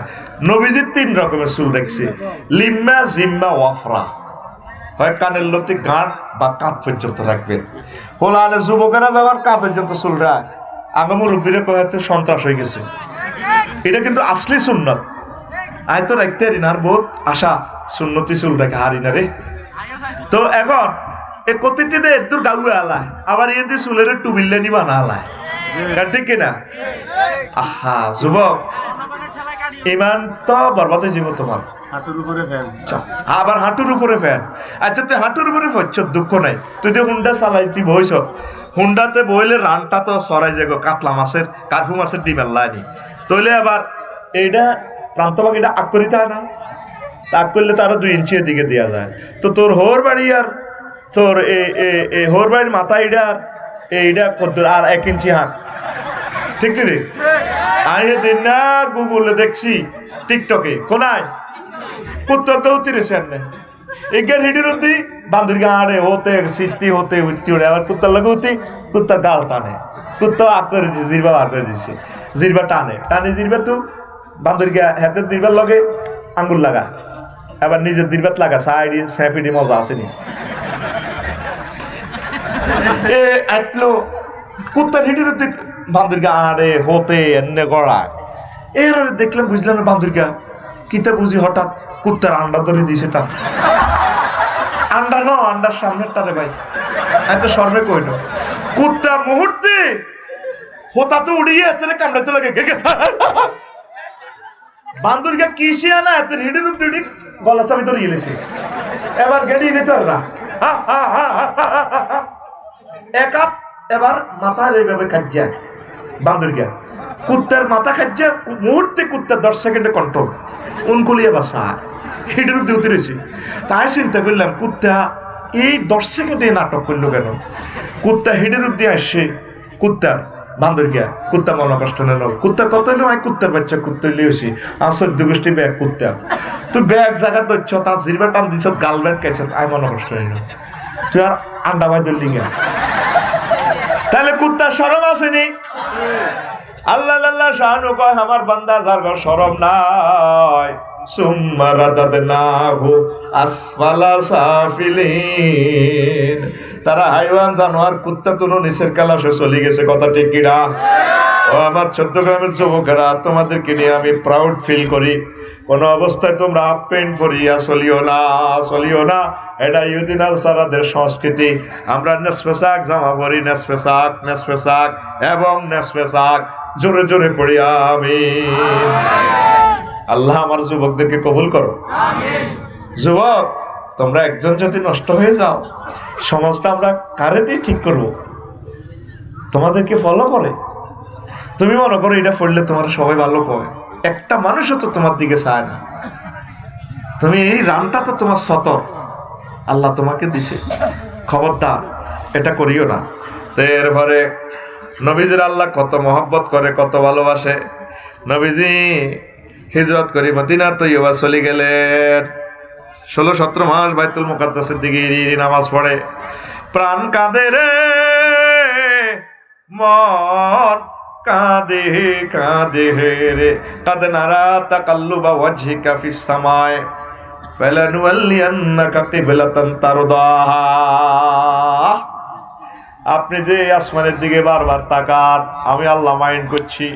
নবীজির 3 রকমের চুল রাখছে লিম্মা জিম্মা ওয়াফরা হয় কানের লতি গাঁট বা কাঁধ পর্যন্ত রাখবেন হোলালে যুবকেরা যাওয়ার কাঁধ পর্যন্ত চুল রাখ আগে মুরব্বীরা কয়েকটা সন্ত্রাস হয়ে গেছে এটা কিন্তু আসলি সুন্নত আয় তো রাখতে হারি না আর বহুত আশা সুন্নতি চুল রাখে হারি না রে তো এখন এ কতিটিতে এদুর গাউয়ে আলায় আবার এ দিয়ে চুলের টুবিল্লে নিবা না আলায় ঠিক কিনা আহা যুবক ইমান তো বরবাদ হয়ে যাবো তোমার আবার হাঁটুর উপরে ফ্যান আচ্ছা তুই হাঁটুর উপরে ফেলছ দুঃখ নাই তুই যে হুন্ডা চালাই তুই বইস হুন্ডাতে বইলে রানটা তো সরাই যাগো কাতলা মাছের কার্ফু মাছের ডিম আল্লাহনি তইলে আবার এইটা প্রান্তভাগ এটা আগ করিতে হয় না আগ করলে তো আরো 2 ইঞ্চি দিকে দেওয়া যায় তো তোর হোর বাড়ি আর তোর হোর বাড়ির মাথা এইটা কত আর 1 ইঞ্চি হাঁক ঠিক রে আইয়ে দিন না গুগলে দেখছি টিকটকে কোনায় কুত্তা দৌতি রে সামনে এগার হিডির অতি বান্দুর গাড়ে হতে সিদ্ধি হতে উঠতে উড়ে আবার কুত্তার লাগে হতি কুত্তার গাল টানে কুত্তা আগ করে দিছে জিরবা বার করে দিছে জিরবা টানে টানে জিরবা তো বান্দুর গা হাতে জিরবার লগে আঙ্গুল লাগা আবার নিজের জিরবাত লাগা সাইডি স্যাপিডি মজা আসেনি এ আটলো কুত্তার হিডির অতি বান্দুর গাড়ে হতে এনে গড়া এর দেখলাম বুঝলাম বান্দুর গা কিতা বুঝি হঠাৎ কুত্তার আন্ডা ধরে দিছে টা আন্ডা ন আন্ডার সামনের টারে ভাই এত সর্বে কইল কুত্তা মুহূর্তে হোতা তো উড়িয়ে এতে কামড়াতে লাগে বান্দুর গা কিসে আনা এত হিডির উপর হিডি গলা চাবি ধরে গেলেছে এবার গেড়ি নিতে পারে না এক আপ এবার মাথার এইভাবে খাজ্জা বান্দুর গা কুত্তার মাথা খাজ্জা মুহূর্তে কুত্তার 10 সেকেন্ডে কন্ট্রোল উনকুলিয়া বাসা হিডের উপর উঠে রয়েছে তাই চিন্তা করলাম কুত্তা এই 10 সেকেন্ডে নাটক করলো কেন কুত্তা হিডের উপর দিয়ে আসছে কুত্তার বান্দর গিয়া কুত্তা মনে কষ্ট নেন কুত্তার কত হইলো আমি কুত্তার বাচ্চা কুত্তা লিয়েছি আর 14 গোষ্ঠী ব্যাগ কুত্তা তুই ব্যাগ জায়গা দচ্ছ তার জিরবা টান দিছ গাল ব্যাগ খাইছ আই মনে কষ্ট নেই তুই আর আন্ডা বাই ধরলি গিয়া তাহলে কুত্তার শরম আসেনি আল্লাহ আল্লাহ শাহানু কয় আমার বান্দা যার ঘর শরম নাই সুম্মা রাদাদনাহু আসফালা সাফিলিন তারা হাইওয়ান জানোয়ার কুত্তা তুনো নিচের কালাসে চলে গেছে কথা ঠিক কিনা ও আমার 14 গ্রামের যুবকেরা তোমাদেরকে নিয়ে আমি প্রাউড ফিল করি কোন অবস্থায় তোমরা হাফ প্যান্ট পরিয়া চলিও না এটা ইহুদিন আনসারদের সংস্কৃতি আমরা নেসপেসাক জামা পরি নেসপেসাক এবং নেসপেসাক জোরে জোরে পড়ি আমিন আল্লাহ আমার যুবকদেরকে কবুল করো আমিন যুবক তোমরা একজন যদি নষ্ট হয়ে যাও সমাজটা আমরা কারে দিয়ে ঠিক করব তোমাদেরকে ফলো করে তুমি মনে করো এটা পড়লে তোমার সবাই ভালো কয় একটা মানুষও তো তোমার দিকে চায় না তুমি এই রানটা তো তোমার সতর আল্লাহ তোমাকে দিছে খবরদার এটা করিও না তো এরপরে নবীজির আল্লাহ কত মহব্বত করে কত ভালোবাসে নবীজি হিজরত করে মদিনা তৈয়বা চলে গেলেন 16-17 মাস বাইতুল মুকাদ্দাসের দিকে নামাজ পড়ে প্রাণ কাঁদে রে মন কাঁদে রে কাঁদে নারা তাকাল্লুবা ওয়াজহিকা ফিস সামায় ফালানুওয়াল্লিয়ান্নাকা কিবলাতান তারদাহা আপনি যে আসমানের দিকে বারবার তাকান আমি আল্লাহ মাইন্ড করছি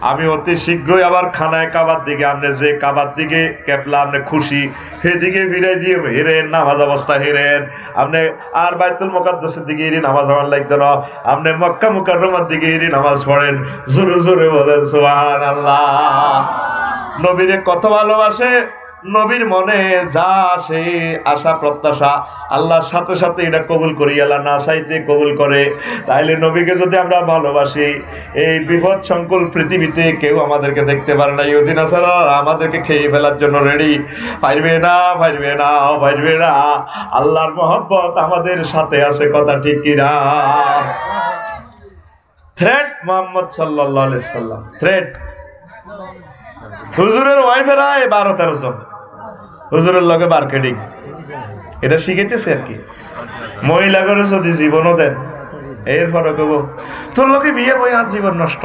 আমি অতি শীঘ্রই আবার খানায় কাবার দিকে আপনি যে কাবার দিকে কেবলা আপনি খুশি সেদিকে ফিরে দিয়ে হেরেন নামাজ অবস্থা হেরেন আপনি আর বাইতুল মুকাদ্দাসের দিকে হেরি নামাজ পড়ার লাগতো না আপনি মক্কা মুকাররমার দিকে হেরি নামাজ পড়েন জোরে জোরে বলেন সুবহানাল্লাহ নবীরে কত ভালোবাসে নবীর মনে যা আসে আশা প্রত্যাশা আল্লাহর সাথে সাথে এটা কবুল করি, আল্লাহ না চাইতে কবুল করে। তাইলে নবীকে যদি আমরা ভালোবাসি, এই বিপদ সংকুল পৃথিবীতে কেউ আমাদেরকে দেখতে পারে না, ইহুদি নাসারা আমাদেরকে খেয়ে ফেলার জন্য রেডি। পারবে না, পারবে না, পারবে না। আল্লাহর মহব্বত আমাদের সাথে আছে, কথা ঠিক কিনা? থ্রেট মুহাম্মদ সাল্লাল্লাহু আলাইহি সাল্লাম, থ্রেট। হুজুরের ওয়াইফেরা 12-13 জন হুজুরের লগে মার্কেটিং, এটা শিখাইতেছে আর কি। মহিলা করে যদি জীবনও দেন, এরপরে কব তোর লোকে বিয়ে বই আর জীবন নষ্ট,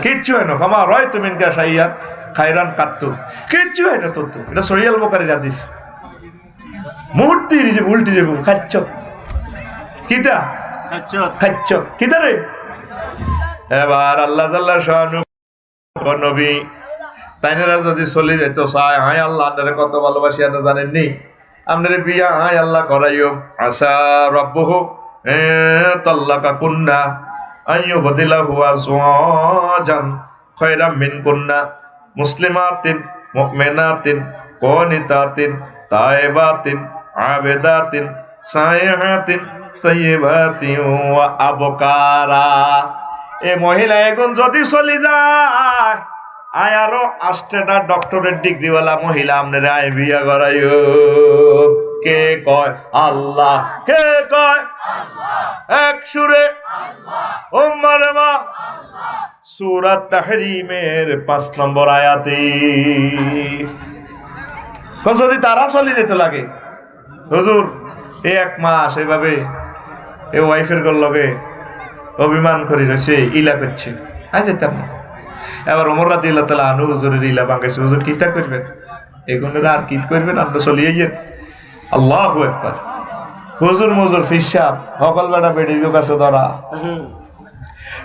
কিচ্ছু হয় না। ক্ষমা রয় তুমি সাইয়া খাইরান কাত্তু, কিচ্ছু হয় না তোর। তো এটা সহিহুল বুখারীর হাদিস। মুহূর্তে উল্টি যাবো, খাচ্ছ কিতা, খাচ্ছ কিতা রে। এবার আল্লাহ তাআলা শানু নবী তাইনারা যদি চলে যেত চায়, হায় আল্লাহ আপনারা কত ভালোবাসি আপনি জানেননি, আপনারা বিয়া হায় আল্লাহ করাইও। আসা রব্বুহু তাল্লাকা কুন্না আইয়ুবদিলাহু আজওয়াজান খায়রাম মিনকুন্না মুসলিমাতিন মুমিনাতিন কানিতাতিন তাইবাতিন আবেদাতিন সাইহাতিন তাইয়িবাতিন ওয়া আবকারা। এ মহিলা এখন যদি চলে যায়, আয় আরো 8টা ডক্টরেট ডিগ্রিওয়ালা মহিলা আপনারা আয় বিয়া করাইও। কে কয়? আল্লাহ। কে কয়? এক সুরে উম্মারমা সূরা তাহরিমের 5 নম্বর আয়াতে। যদি তারা চলে যেতে লাগে, হুজুর এই 1 মাস এইভাবে এ ওয়াইফের লগে অভিমান করি রয়েছে, ইলা করছে, আজ যেতাম না। এবার ওমর রাদিয়াল্লাহু তাআলা আনহু হুজুরের ইলা ভাঙাইছে, হুজুর কিতা করবেন, এগুলো আর কি করবেন, আপনি চলিয়ে যান। আল্লাহু আকবার। হুজুর মুজুর ফিসাব সকল বেটা বেডির কাছে ধরা,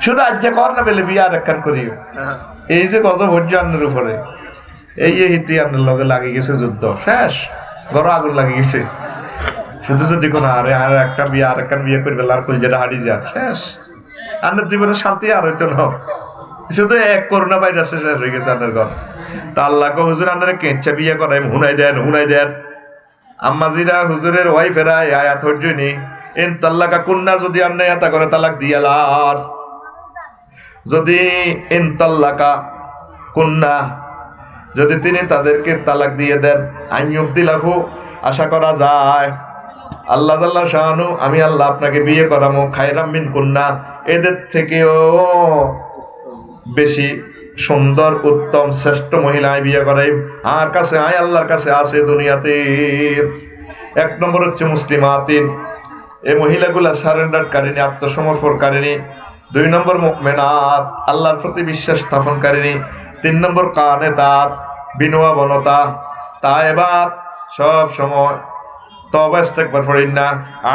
শুধু আজ যে কর না পেলে বিয়ে আর একখান করিও। এই যে কত ভোজ্য আন্নের উপরে, এই হিতি আন্নের লগে লাগে গেছে, যুদ্ধ শেষ, ঘর আগুন লাগে গেছে। শুধু যদি কোনো আরে আর একটা বিয়ে আর একখান বিয়ে করবে, আর কলজেটা হারি যা শেষ। আন্নের জীবনের শান্তি আর হইতো না, শুধু এক করোনা ভাইরাসে শেষ হয়ে গেছে আন্নের ঘর। তা আল্লাহ কো হুজুর আন্নারে কেঁচা বিয়ে করাই, হুনাই দেন, হুনাই দেন। আম্মাজিরা হুজুরের ওয়াইফেরা আয়াত ধৈর্যনি ইন তাল্লাকা কুন্না, যদি আপনি এটা করে তালাক দিয়ালার, যদি ইন তাল্লাকা কুন্না, যদি তিনি তাদেরকে তালাক দিয়ে দেন, আইয়ুবদিলাহু, আশা করা যায় আল্লাহ জাল্লা শানু আমি আল্লাহ আপনাকে বিয়ে করামো খায়রাম মিন কুন্না, এদের থেকেও বেশি সুন্দর উত্তম শ্রেষ্ঠ মহিলায় বিয়ে করাই। আর কাছে আয় আল্লাহর কাছে আছে দুনিয়াতে। 1 নম্বর হচ্ছে মুসলিমাতিন, এই মহিলাগুলা সারেন্ডারকারিনী, আত্মসমর্পণকারিনী। 2 নম্বর মুমিনাত, আল্লাহর প্রতি বিশ্বাস স্থাপনকারিনী। 3 নম্বর কানেতাত, বিনয়বনতা। তায়েবাত, সব সময় তওবা ইস্তেগফার করেন না।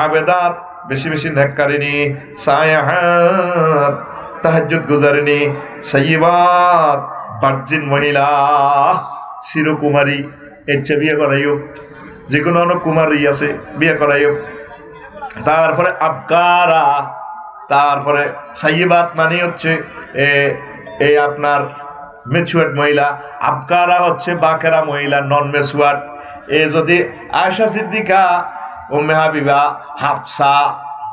আবেদাত, বেশি বেশি নেককারিনী। সায়াহাত, তাহাজ্জুদ গুজারিনী। সাইয়্যিবাত, ভার্জিন মহিলা, চিরকুমারী, এর বিয়ে করাইও। যে কোনো অনেক কুমারী আছে, বিয়ে করাইও। তারপরে আবকারা, তারপরে সাইয়্যিবাত মানে হচ্ছে এই আপনার ম্যাচুয়ার্ড মহিলা। আবকারা হচ্ছে বাকেরা মহিলা, নন ম্যাচুয়ার্ড। এ যদি আয়েশা সিদ্দিকা, উম্মে হাবিবা, হাফসা,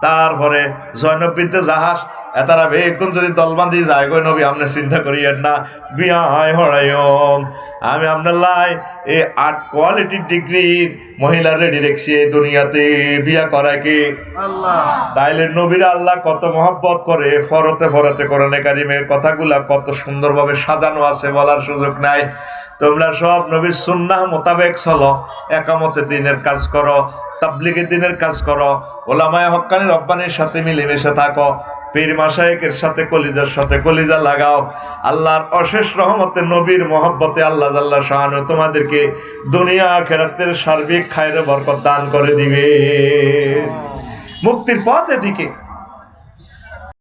তারপরে জয়নব বিনতে জাহাজ, এতারা বেগুন যদি দলবান্ধি যায় গো নবী, আপনি চিন্তা করিয়েন না, বিয়া হড়াইম। আমি আপনার লাই এই 8 কোয়ালিটির ডিগ্রির মহিলা রেডি রেখছি এই দুনিয়াতে বিয়া করায় কি আল্লাহ। তাইলে নবীরা আল্লাহ কত মহব্বত করে, ফরতে ফরতে কোরআনে কারিমের কথাগুলা কত সুন্দরভাবে সাজানো আছে, বলার সুযোগ নাই। তোমরা সব নবীর সুন্নাহ মোতাবেক চলো, একামতে দ্বীনের কাজ করো, তাবলীগে দ্বীনের কাজ করো, ওলামায়ে হক্কানি রব্বানির সাথে মিলেমিশে থাকো, পীর মাশায়েখের সাথে কলিজার সাথে কলিজা লাগাও। আল্লাহর অশেষ রহমতে, নবীর মহব্বতে আল্লাহ জাল্লা শাআনু তোমাদেরকে দুনিয়া আখিরাতের সার্বিক খায়রে বরকত দান করে দিবে। মুক্তির পথ এদিকে।